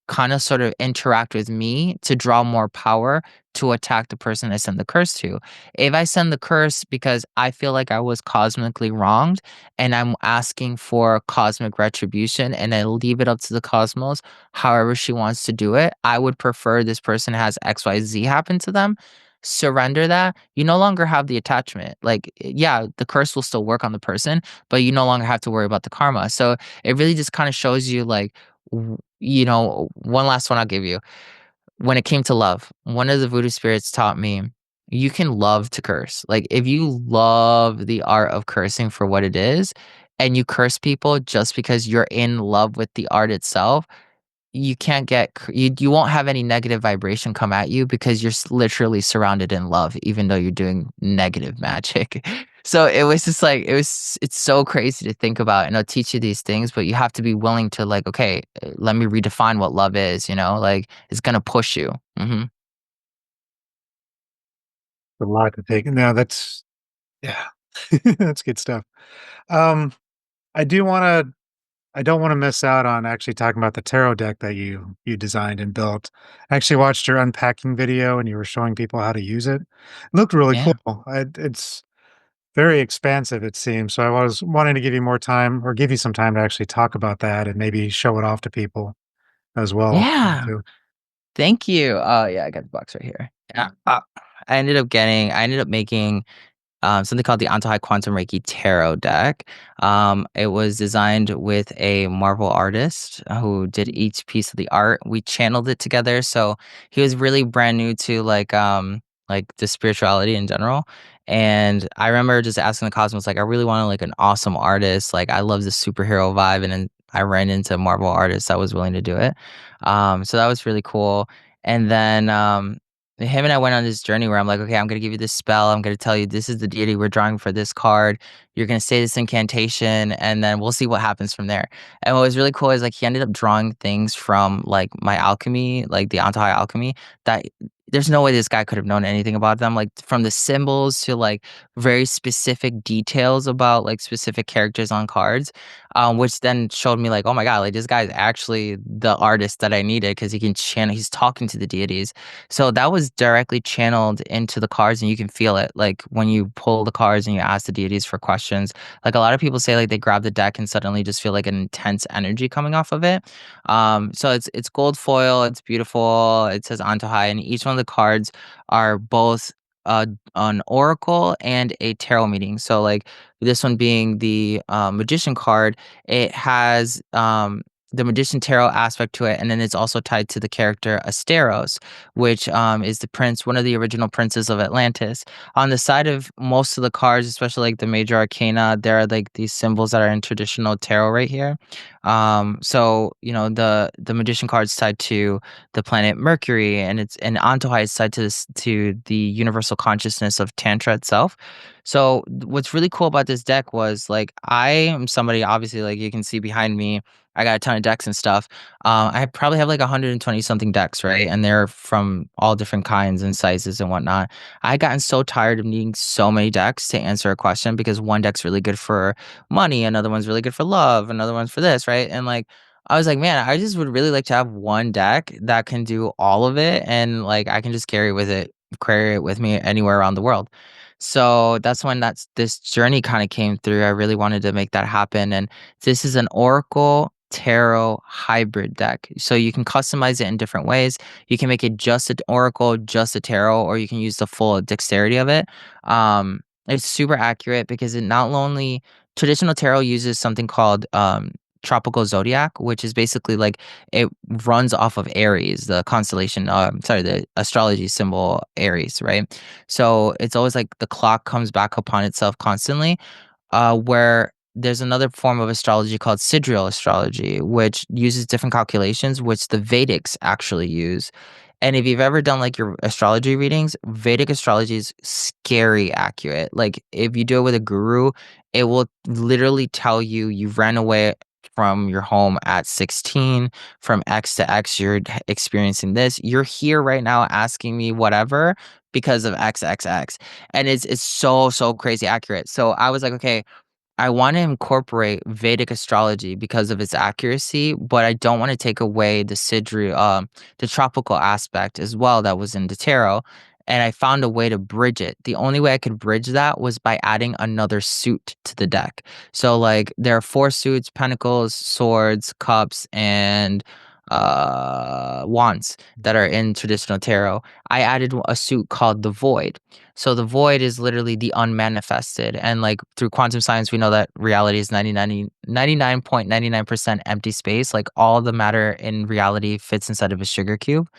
kind of sort of interact with me to draw more power to attack the person I send the curse to. If I send the curse because I feel like I was cosmically wronged and I'm asking for cosmic retribution and I leave it up to the cosmos, however she wants to do it, I would prefer this person has XYZ happen to them. Surrender that. You no longer have the attachment. Like, yeah, the curse will still work on the person, but you no longer have to worry about the karma. So it really just kind of shows you, like, one last one I'll give you. When it came to love, one of the voodoo spirits taught me you can love to curse. Like, if you love the art of cursing for what it is, and you curse people just because you're in love with the art itself, you can't you won't have any negative vibration come at you because you're literally surrounded in love even though you're doing negative magic. So it was just like it's so crazy to think about, and I'll teach you these things, but you have to be willing to like, okay, let me redefine what love is, like it's gonna push you. A lot to take. No, that's yeah, that's good stuff. Um, I do wanna I don't wanna miss out on actually talking about the tarot deck that you designed and built. I actually watched your unpacking video, and you were showing people how to use it. It looked really Yeah. cool. It's very expansive, it seems, so I was wanting to give you more time or give you some time to actually talk about that and maybe show it off to people as well, Yeah. too. Thank you. Oh yeah, I got the box right here. Yeah. I ended up making something called the Antojai Quantum Reiki Tarot deck. It was designed with a Marvel artist who did each piece of the art. We channeled it together, so he was really brand new to like the spirituality in general. And I remember just asking the cosmos, like, I really want like an awesome artist. Like, I love the superhero vibe, and then I ran into a Marvel artist that was willing to do it. So that was really cool. And then him and I went on this journey where I'm like, okay, I'm gonna give you this spell. I'm gonna tell you this is the deity we're drawing for this card. You're gonna say this incantation, and then we'll see what happens from there. And what was really cool is like he ended up drawing things from like my alchemy, like the Antojai alchemy, that there's no way this guy could have known anything about them, like, from the symbols to, like, very specific details about, like, specific characters on cards, which then showed me, like, "Oh my god, like, this guy's actually the artist that I needed because he can channel he's talking to the deities." So that was directly channeled into the cards, and you can feel it, like, when you pull the cards and you ask the deities for questions. Like, a lot of people say, like, they grab the deck and suddenly just feel, like, an intense energy coming off of it. So it's gold foil, it's beautiful, it says Antojai, and each one of the cards are both uh, an oracle and a tarot meaning. So, like, this one being the magician card, it has the magician tarot aspect to it, and then it's also tied to the character Asteros, which is the prince, one of the original princes of Atlantis. On the side of most of the cards, especially like the major arcana, there are like these symbols that are in traditional tarot right here. So the magician card's tied to the planet Mercury, and Antohai is tied to this to the universal consciousness of Tantra itself. So what's really cool about this deck was, like, I am somebody, obviously, like you can see behind me, I got a ton of decks and stuff. I probably have like 120 something decks, right? And they're from all different kinds and sizes and whatnot. I gotten so tired of needing so many decks to answer a question because one deck's really good for money, another one's really good for love, another one's for this, right? And like I was like, man, I just would really like to have one deck that can do all of it, and like I can just carry it with me anywhere around the world. So that's when this journey kind of came through. I really wanted to make that happen. And this is an Oracle Tarot hybrid deck. So you can customize it in different ways. You can make it just an Oracle, just a Tarot, or you can use the full dexterity of it. It's super accurate because it not only traditional tarot uses something called tropical zodiac, which is basically like it runs off of Aries, the constellation, the astrology symbol Aries, right? So it's always like the clock comes back upon itself constantly, where there's another form of astrology called sidereal astrology, which uses different calculations, which the Vedics actually use. And if you've ever done like your astrology readings, Vedic astrology is scary accurate. Like if you do it with a guru, it will literally tell you you ran away from your home at 16, from X to X, you're experiencing this. You're here right now asking me whatever because of XXX. And it's so crazy accurate. So I was like, okay, I want to incorporate Vedic astrology because of its accuracy, but I don't want to take away the tropical aspect as well that was in the tarot. And I found a way to bridge it. The only way I could bridge that was by adding another suit to the deck. So, like, there are four suits: pentacles, swords, cups, and wands that are in traditional tarot. I added a suit called the void. So the void is literally the unmanifested. And like through quantum science, we know that reality is 99.99% empty space. Like all the matter in reality fits inside of a sugar cube.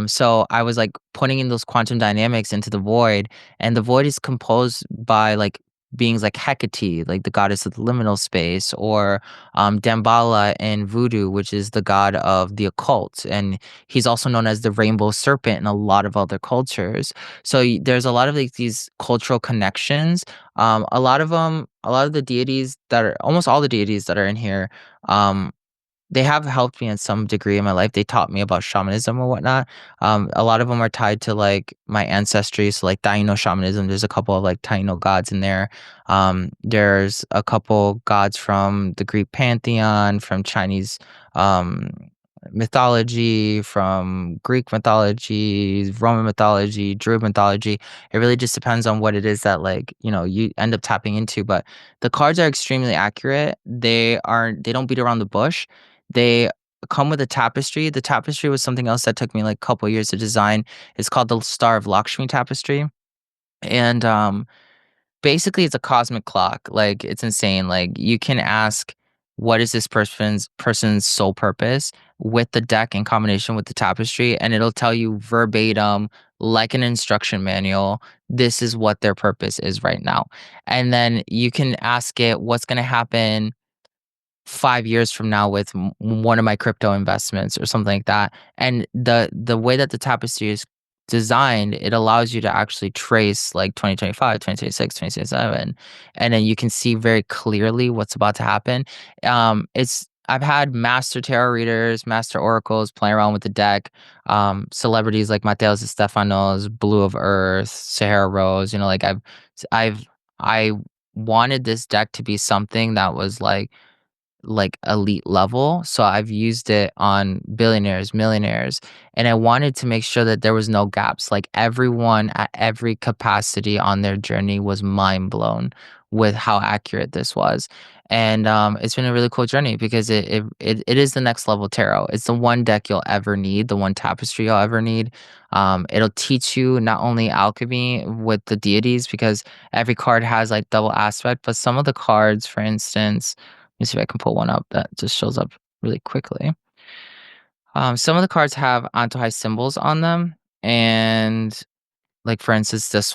So I was like putting in those quantum dynamics into the void, and the void is composed by like beings like Hecate, like the goddess of the liminal space, or Damballa in voodoo, which is the god of the occult, and he's also known as the rainbow serpent in a lot of other cultures. So there's a lot of like these cultural connections. A lot of the deities that are almost all the deities that are in here. They have helped me in some degree in my life. They taught me about shamanism or whatnot. A lot of them are tied to like my ancestry. So like Taino shamanism, there's a couple of like Taino gods in there. There's a couple gods from the Greek pantheon, from Chinese um, mythology, from Greek mythology, Roman mythology, Druid mythology. It really just depends on what it is that like, you end up tapping into. But the cards are extremely accurate. They don't beat around the bush. They come with a tapestry. The tapestry was something else that took me like a couple years to design. It's called the Star of Lakshmi tapestry. And basically it's a cosmic clock. Like it's insane. Like you can ask what is this person's sole purpose with the deck in combination with the tapestry, and it'll tell you verbatim, like an instruction manual, this is what their purpose is right now. And then you can ask it what's going to happen 5 years from now with one of my crypto investments or something like that. And the way that the tapestry is designed, it allows you to actually trace like 2025, 2026, 2027, and then you can see very clearly what's about to happen. It's I've had master tarot readers, master oracles playing around with the deck. Celebrities like Mateos and Stefanos, Blue of Earth, Sahara Rose. You know, like I've, I wanted this deck to be something that was like elite level. So I've used it on billionaires, millionaires, and I wanted to make sure that there was no gaps. Like everyone at every capacity on their journey was mind blown with how accurate this was. And it's been a really cool journey because it is the next level tarot. It's the one deck you'll ever need, the one tapestry you'll ever need. It'll teach you not only alchemy with the deities because every card has like double aspect, but some of the cards, for instance, let me see if I can pull one up that just shows up really quickly. Some of the cards have Antohai symbols on them, and like for instance, this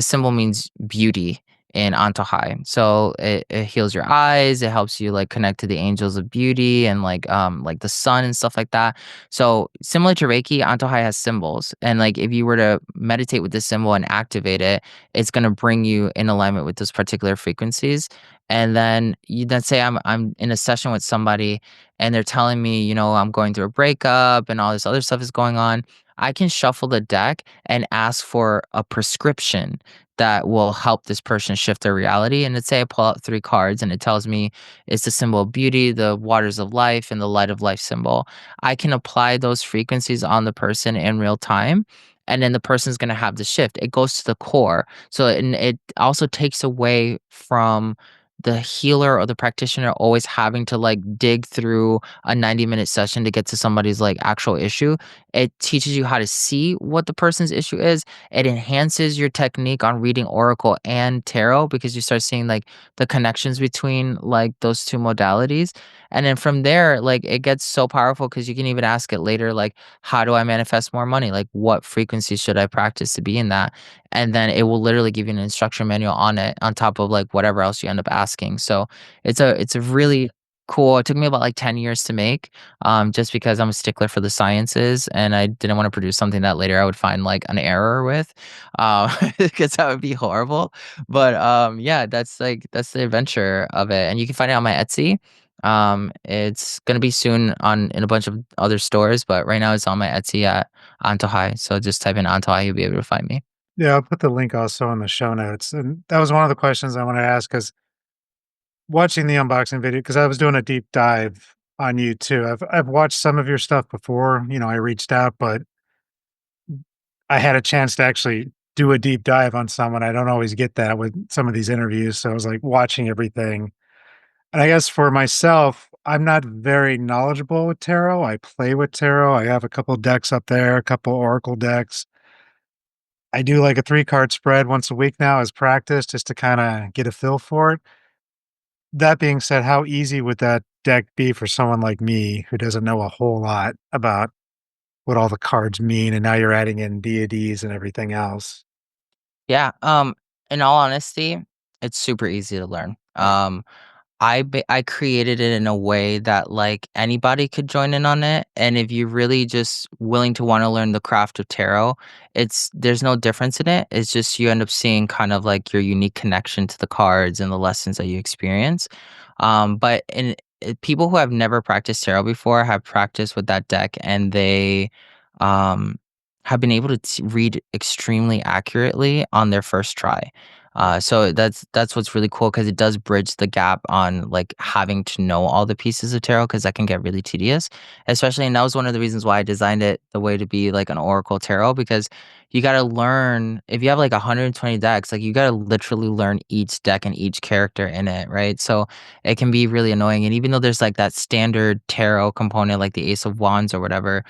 symbol means beauty in Antohai. So it heals your eyes, it helps you like connect to the angels of beauty and like the sun and stuff like that. So similar to Reiki, Antohai has symbols. And like if you were to meditate with this symbol and activate it, it's gonna bring you in alignment with those particular frequencies. And then you then say I'm in a session with somebody and they're telling me, you know, I'm going through a breakup and all this other stuff is going on. I can shuffle the deck and ask for a prescription that will help this person shift their reality. And let's say I pull out 3 cards and it tells me it's the symbol of beauty, the waters of life, and the light of life symbol. I can apply those frequencies on the person in real time. And then the person's going to have the shift. It goes to the core. So and it also takes away from the healer or the practitioner always having to like dig through a 90-minute session to get to somebody's like actual issue. It teaches you how to see what the person's issue is. It enhances your technique on reading oracle and tarot because you start seeing like the connections between like those two modalities. And then from there, like it gets so powerful because you can even ask it later, like, how do I manifest more money? Like, what frequency should I practice to be in that? And then it will literally give you an instruction manual on it on top of like whatever else you end up asking. So it's a really cool. It took me about like 10 years to make, just because I'm a stickler for the sciences and I didn't want to produce something that later I would find like an error with, because that would be horrible. But yeah, that's the adventure of it, and you can find it on my Etsy. It's gonna be soon on in a bunch of other stores, but right now it's on my Etsy at Antohai. So just type in Antohai, you'll be able to find me. Yeah, I'll put the link also in the show notes. And that was one of the questions I wanted to ask because watching the unboxing video, because I was doing a deep dive on you too. I've watched some of your stuff before. You know, I reached out, but I had a chance to actually do a deep dive on someone. I don't always get that with some of these interviews. So I was like watching everything. And I guess for myself, I'm not very knowledgeable with tarot. I play with tarot. I have a couple decks up there, a couple oracle decks. I do like a 3-card spread once a week now as practice just to kind of get a feel for it. That being said, how easy would that deck be for someone like me who doesn't know a whole lot about what all the cards mean? And now you're adding in deities and everything else. Yeah, in all honesty, it's super easy to learn. I created it in a way that, like, anybody could join in on it, and if you're really just willing to wanna learn the craft of tarot, there's no difference in it, it's just you end up seeing kind of, like, your unique connection to the cards and the lessons that you experience, but in people who have never practiced tarot before have practiced with that deck, and they, um, have been able to read extremely accurately on their first try. So that's what's really cool because it does bridge the gap on like having to know all the pieces of tarot because that can get really tedious, especially. And that was one of the reasons why I designed it the way to be like an oracle tarot because you got to learn if you have like 120 decks, like you got to literally learn each deck and each character in it, right? So it can be really annoying. And even though there's like that standard tarot component, like the Ace of Wands or whatever,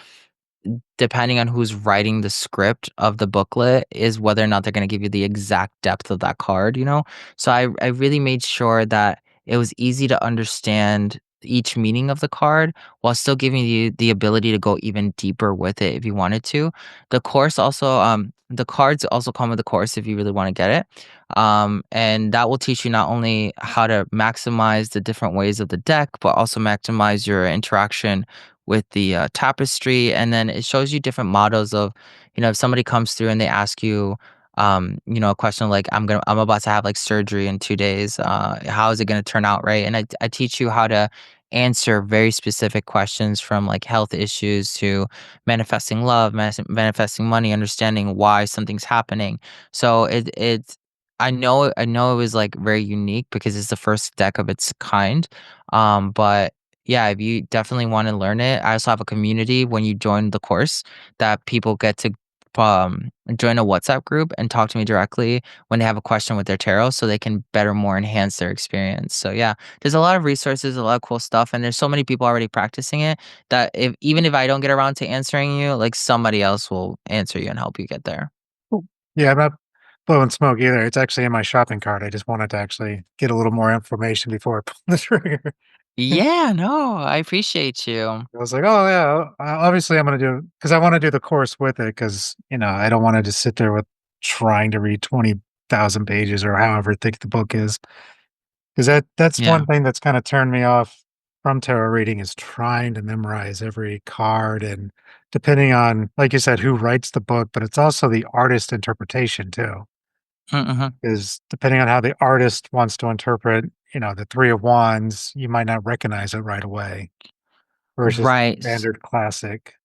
depending on who's writing the script of the booklet is whether or not they're gonna give you the exact depth of that card, you know? So I really made sure that it was easy to understand each meaning of the card while still giving you the ability to go even deeper with it if you wanted to. The cards also come with the course if you really wanna get it. And that will teach you not only how to maximize the different ways of the deck, but also maximize your interaction with the tapestry, and then it shows you different models of, you know, if somebody comes through and they ask you, you know, a question like, I'm about to have like surgery in 2 days. How is it going to turn out, right? And I teach you how to answer very specific questions from like health issues to manifesting love, manifesting money, understanding why something's happening. So it's I know it was like very unique because it's the first deck of its kind. But yeah, if you definitely want to learn it, I also have a community when you join the course that people get to join a WhatsApp group and talk to me directly when they have a question with their tarot so they can better more enhance their experience. So yeah, there's a lot of resources, a lot of cool stuff, and there's so many people already practicing it that if even if I don't get around to answering you, like somebody else will answer you and help you get there. Cool. Yeah, I'm not blowing smoke either. It's actually in my shopping cart. I just wanted to actually get a little more information before I pull the trigger. Yeah, no, I appreciate you. I was like, "Oh, yeah, obviously I'm gonna do it because I wanna do the course with it because I don't wanna just sit there with trying to read 20,000 pages or however thick the book is. Because that's Yeah. one thing that's kinda turned me off from tarot reading is trying to memorize every card and depending on, like you said, who writes the book, but it's also the artist interpretation too. Mhm. Is depending on how the artist wants to interpret, the 3 of Wands, you might not recognize it right away versus the Right. standard classic,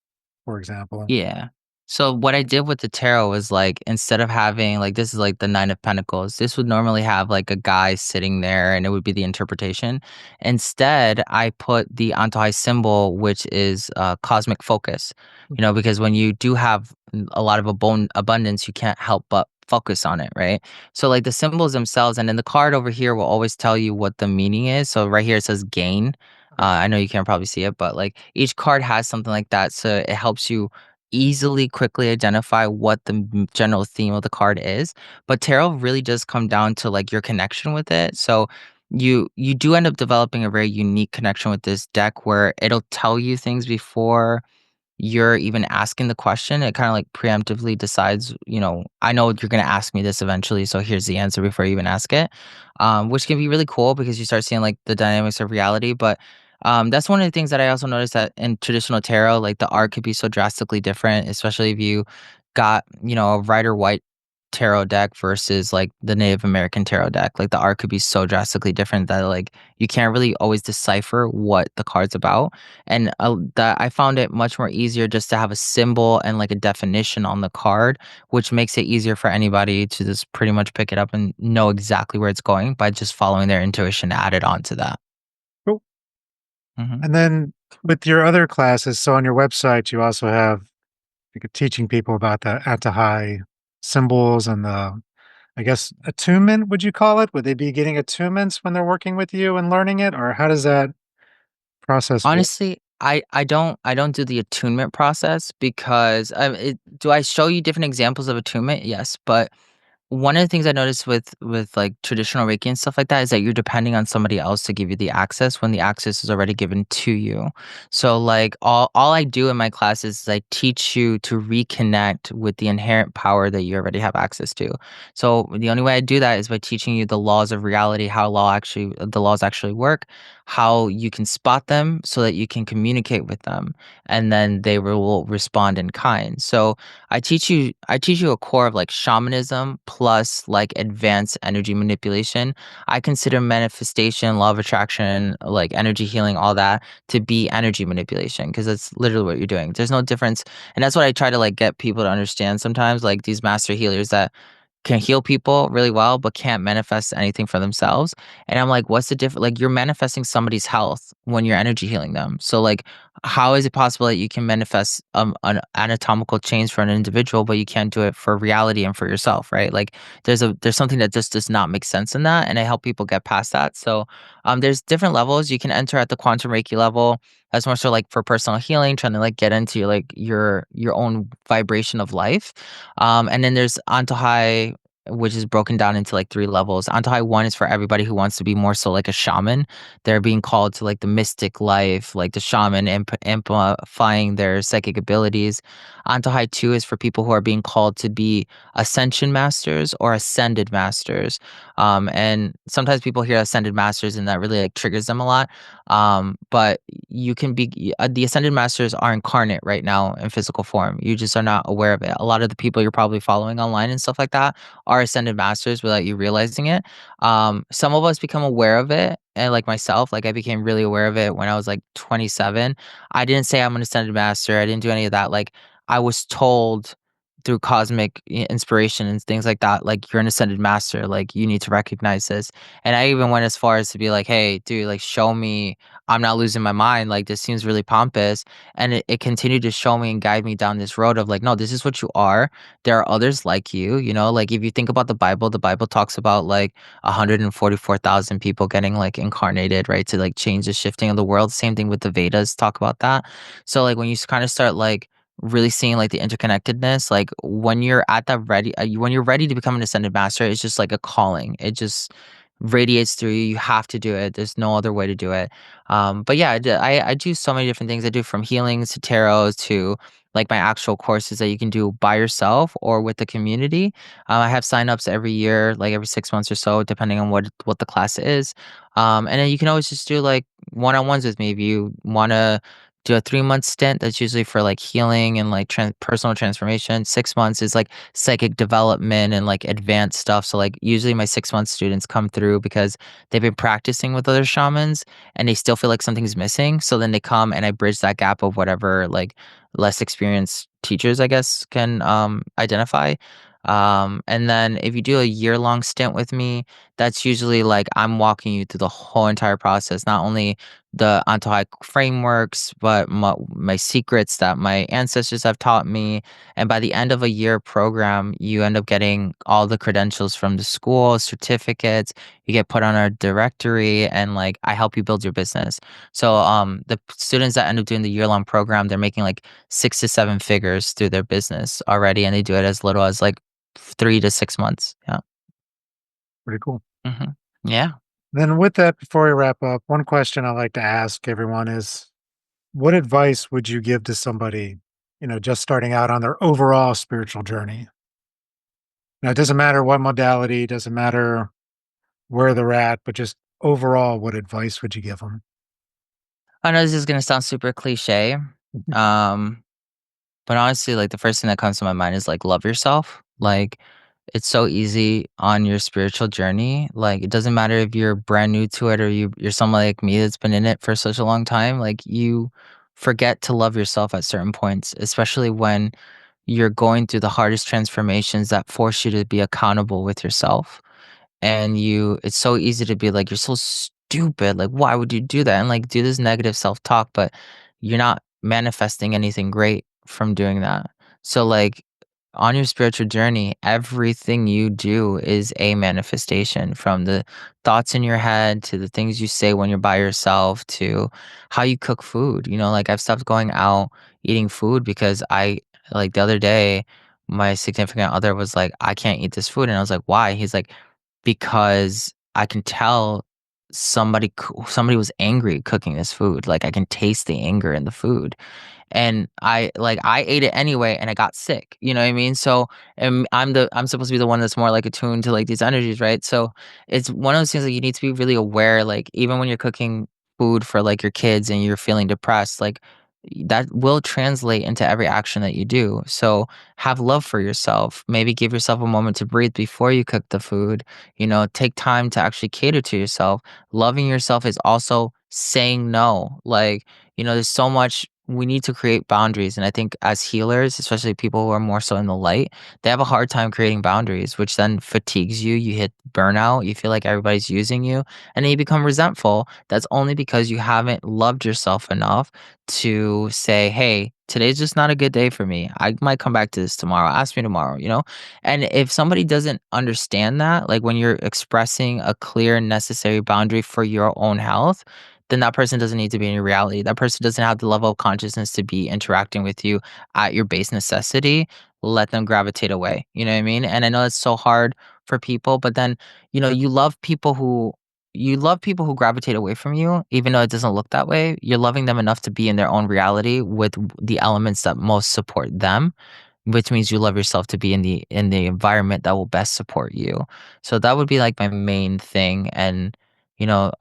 for example. Yeah. So what I did with the tarot was like instead of having like this is like the 9 of pentacles, this would normally have like a guy sitting there and it would be the interpretation. Instead, I put the Antojai symbol, which is cosmic focus. You know, because when you do have a lot of abundance, you can't help but focus on it, right? So like the symbols themselves, and then the card over here will always tell you what the meaning is. So right here it says gain. Okay. I know you can't probably see it, but like each card has something like that. So it helps you easily, quickly identify what the general theme of the card is. But tarot really does come down to like your connection with it. So you do end up developing a very unique connection with this deck where it'll tell you things before you're even asking the question. It kind of like preemptively decides, I know you're going to ask me this eventually, so here's the answer before you even ask it, which can be really cool because you start seeing like the dynamics of reality. But that's one of the things that I also noticed that in traditional tarot, like the art could be so drastically different, especially if you got, a Rider White tarot deck versus like the Native American tarot deck. Like the art could be so drastically different that like you can't really always decipher what the card's about. And that I found it much more easier just to have a symbol and like a definition on the card, which makes it easier for anybody to just pretty much pick it up and know exactly where it's going by just following their intuition added on to that. Cool. Hmm. And then with your other classes, so on your website, you also have like teaching people about the Atahai symbols and the, I guess, attunement, would you call it? Would they be getting attunements when they're working with you and learning it? Or how does that process work? Honestly, I don't do the attunement process because do I show you different examples of attunement? Yes, but one of the things I noticed with like traditional Reiki and stuff like that is that you're depending on somebody else to give you the access when the access is already given to you. So like all I do in my classes is I teach you to reconnect with the inherent power that you already have access to. So the only way I do that is by teaching you the laws of reality, how the laws actually work, how you can spot them so that you can communicate with them, and then they will respond in kind. So I teach you a core of like shamanism plus like advanced energy manipulation. I consider manifestation, law of attraction, like energy healing, all that to be energy manipulation because that's literally what you're doing. There's no difference. And that's what I try to like get people to understand sometimes, like these master healers that can heal people really well, but can't manifest anything for themselves. And I'm like, what's the difference? Like, you're manifesting somebody's health when you're energy healing them. So, like, how is it possible that you can manifest an anatomical change for an individual, but you can't do it for reality and for yourself, right? Like, there's something that just does not make sense in that, and I help people get past that. So, there's different levels you can enter at the quantum Reiki level. That's more so like for personal healing, trying to like get into like your own vibration of life. And then there's Antohai, which is broken down into like 3 levels. Antohai 1 is for everybody who wants to be more so like a shaman. They're being called to like the mystic life, like the shaman, amplifying their psychic abilities. Antohai 2 is for people who are being called to be ascension masters or ascended masters. And sometimes people hear ascended masters and that really like triggers them a lot. But you can be the ascended masters are incarnate right now in physical form. You just are not aware of it. A lot of the people you're probably following online and stuff like that are ascended masters without you realizing it. Some of us become aware of it and, like, myself, like, I became really aware of it when I was, like, 27. I didn't say I'm an ascended master, I didn't do any of that, like, I was told through cosmic inspiration and things like that, like, "You're an ascended master, like, you need to recognize this." And I even went as far as to be like, "Hey, dude, like, show me I'm not losing my mind, like, this seems really pompous." And it continued to show me and guide me down this road of like, "No, this is what you are. There are others like you know?" Like, if you think about the Bible talks about, like, 144,000 people getting, like, incarnated, right, to, like, change the shifting of the world. Same thing with the Vedas talk about that. So, like, when you kinda start, like, really seeing, like, the interconnectedness, like, when you're at that ready when you're ready to become an ascended master, it's just like a calling. It just radiates through you. You have to do it. There's no other way to do it. But yeah, I do so many different things. I do from healings to tarots to like my actual courses that you can do by yourself or with the community. I have signups every year, like every 6 months or so, depending on what the class is. And then you can always just do like one-on-ones with me if you want to do a 3 month stint. That's usually for like healing and like personal transformation. 6 months is like psychic development and like advanced stuff. So like usually my 6 month students come through because they've been practicing with other shamans and they still feel like something's missing. So then they come and I bridge that gap of whatever like less experienced teachers, I guess, can identify. And then if you do a year-long stint with me, that's usually like I'm walking you through the whole entire process, not only the Antojai frameworks, but my secrets that my ancestors have taught me. And by the end of a year program, you end up getting all the credentials from the school, certificates, you get put on our directory, and like I help you build your business. So the students that end up doing the year-long program, they're making like 6 to 7 figures through their business already, and they do it as little as like 3 to 6 months. Yeah. Pretty cool. Yeah. Then with that, before we wrap up, one question I like to ask everyone is, what advice would you give to somebody, just starting out on their overall spiritual journey? Now, it doesn't matter what modality, doesn't matter where they're at, but just overall, what advice would you give them? I know this is gonna sound super cliche, um, but honestly, like, the first thing that comes to my mind is, like, love yourself. Like, it's so easy on your spiritual journey. Like, it doesn't matter if you're brand new to it or you're someone like me that's been in it for such a long time, like, you forget to love yourself at certain points, especially when you're going through the hardest transformations that force you to be accountable with yourself. And it's so easy to be like, "You're so stupid, like, why would you do that?" And, like, do this negative self-talk, but you're not manifesting anything great from doing that. So, like, on your spiritual journey, everything you do is a manifestation from the thoughts in your head to the things you say when you're by yourself to how you cook food. Like, I've stopped going out eating food because like, the other day, my significant other was like, "I can't eat this food," and I was like, "Why?" He's like, because I can tell somebody was angry cooking this food, like, I can taste the anger in the food, and I ate it anyway and I got sick, you know what I mean? So, I'm supposed to be the one that's more, like, attuned to, like, these energies, right? So, it's one of those things that you need to be really aware, like, even when you're cooking food for, like, your kids and you're feeling depressed, like, that will translate into every action that you do. So, have love for yourself. Maybe give yourself a moment to breathe before you cook the food. Take time to actually cater to yourself. Loving yourself is also saying no. Like, there's so much we need to create boundaries. And I think as healers, especially people who are more so in the light, they have a hard time creating boundaries, which then fatigues you. You hit burnout. You feel like everybody's using you. And then you become resentful. That's only because you haven't loved yourself enough to say, hey, today's just not a good day for me. I might come back to this tomorrow. Ask me tomorrow. And if somebody doesn't understand that, like when you're expressing a clear, necessary boundary for your own health, then that person doesn't need to be in your reality. That person doesn't have the level of consciousness to be interacting with you at your base necessity. Let them gravitate away. You know what I mean? And I know it's so hard for people, but then, you love people who gravitate away from you, even though it doesn't look that way. You're loving them enough to be in their own reality with the elements that most support them, which means you love yourself to be in the environment that will best support you. So that would be like my main thing. And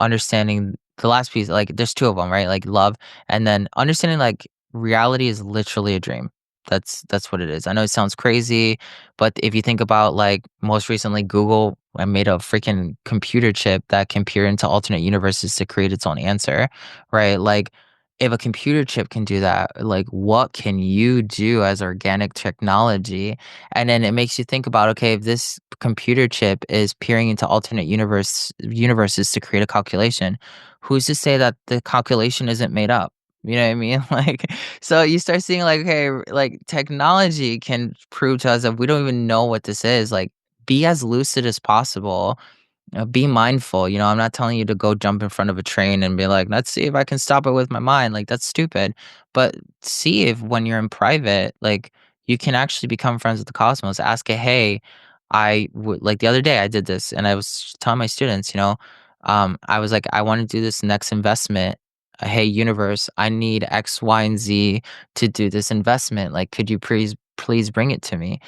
understanding the last piece, like there's two of them, right? Like love, and then understanding like reality is literally a dream. That's what it is. I know it sounds crazy, but if you think about, like, most recently, Google made a freaking computer chip that can peer into alternate universes to create its own answer, right? Like, if a computer chip can do that, like, what can you do as organic technology? And then it makes you think about, okay, if this computer chip is peering into alternate universes to create a calculation, who's to say that the calculation isn't made up? You know what I mean? Like, so you start seeing like, okay, like technology can prove to us that we don't even know what this is. Like, be as lucid as possible, be mindful. I'm not telling you to go jump in front of a train and be like, "Let's see if I can stop it with my mind." Like, that's stupid. But see if when you're in private, like, you can actually become friends with the cosmos. Ask it, "Hey, I would like the other day I did this and I was telling my students, I was like, I want to do this next investment. Hey, universe, I need X, Y, and Z to do this investment. Like, could you please bring it to me?"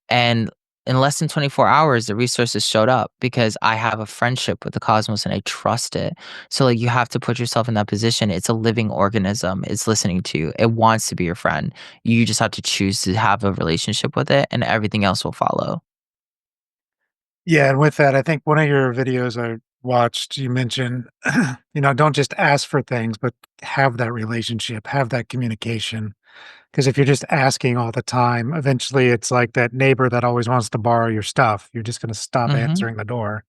And in less than 24 hours, the resources showed up because I have a friendship with the cosmos and I trust it. So, like, you have to put yourself in that position. It's a living organism. It's listening to you. It wants to be your friend. You just have to choose to have a relationship with it, and everything else will follow. Yeah, and with that, I think one of your videos I watched, you mentioned, don't just ask for things, but have that relationship, have that communication. Because if you're just asking all the time, eventually it's like that neighbor that always wants to borrow your stuff. You're just going to stop Mhm. answering the door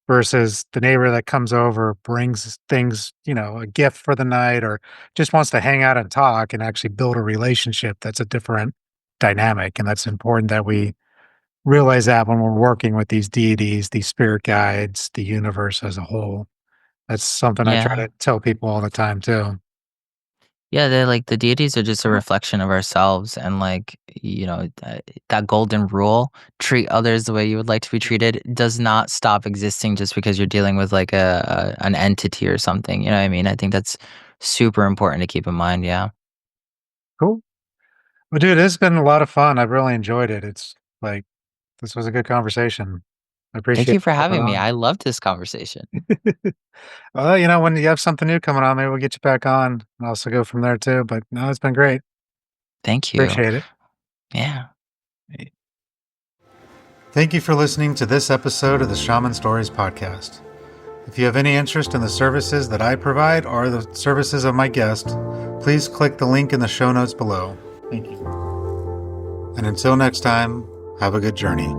versus the neighbor that comes over, brings things, a gift for the night, or just wants to hang out and talk and actually build a relationship. That's a different dynamic. And that's important that we realize that when we're working with these deities, these spirit guides, the universe as a whole. That's something I try Yeah. to tell people all the time too. Yeah, they're like the deities are just a reflection of ourselves, and like, that golden rule, treat others the way you would like to be treated, does not stop existing just because you're dealing with like an entity or something. You know what I mean? I think that's super important to keep in mind. Yeah. Cool. Well, dude, it's been a lot of fun. I've really enjoyed it. It's like this was a good conversation. I Thank appreciate you for you coming having me. on. I loved this conversation. Well, when you have something new coming on, maybe we'll get you back on and also go from there too. But no, it's been great. Thank you. Appreciate it. Yeah. Thank you for listening to this episode of the Shaman Stories podcast. If you have any interest in the services that I provide or the services of my guest, please click the link in the show notes below. Thank you. And until next time, have a good journey.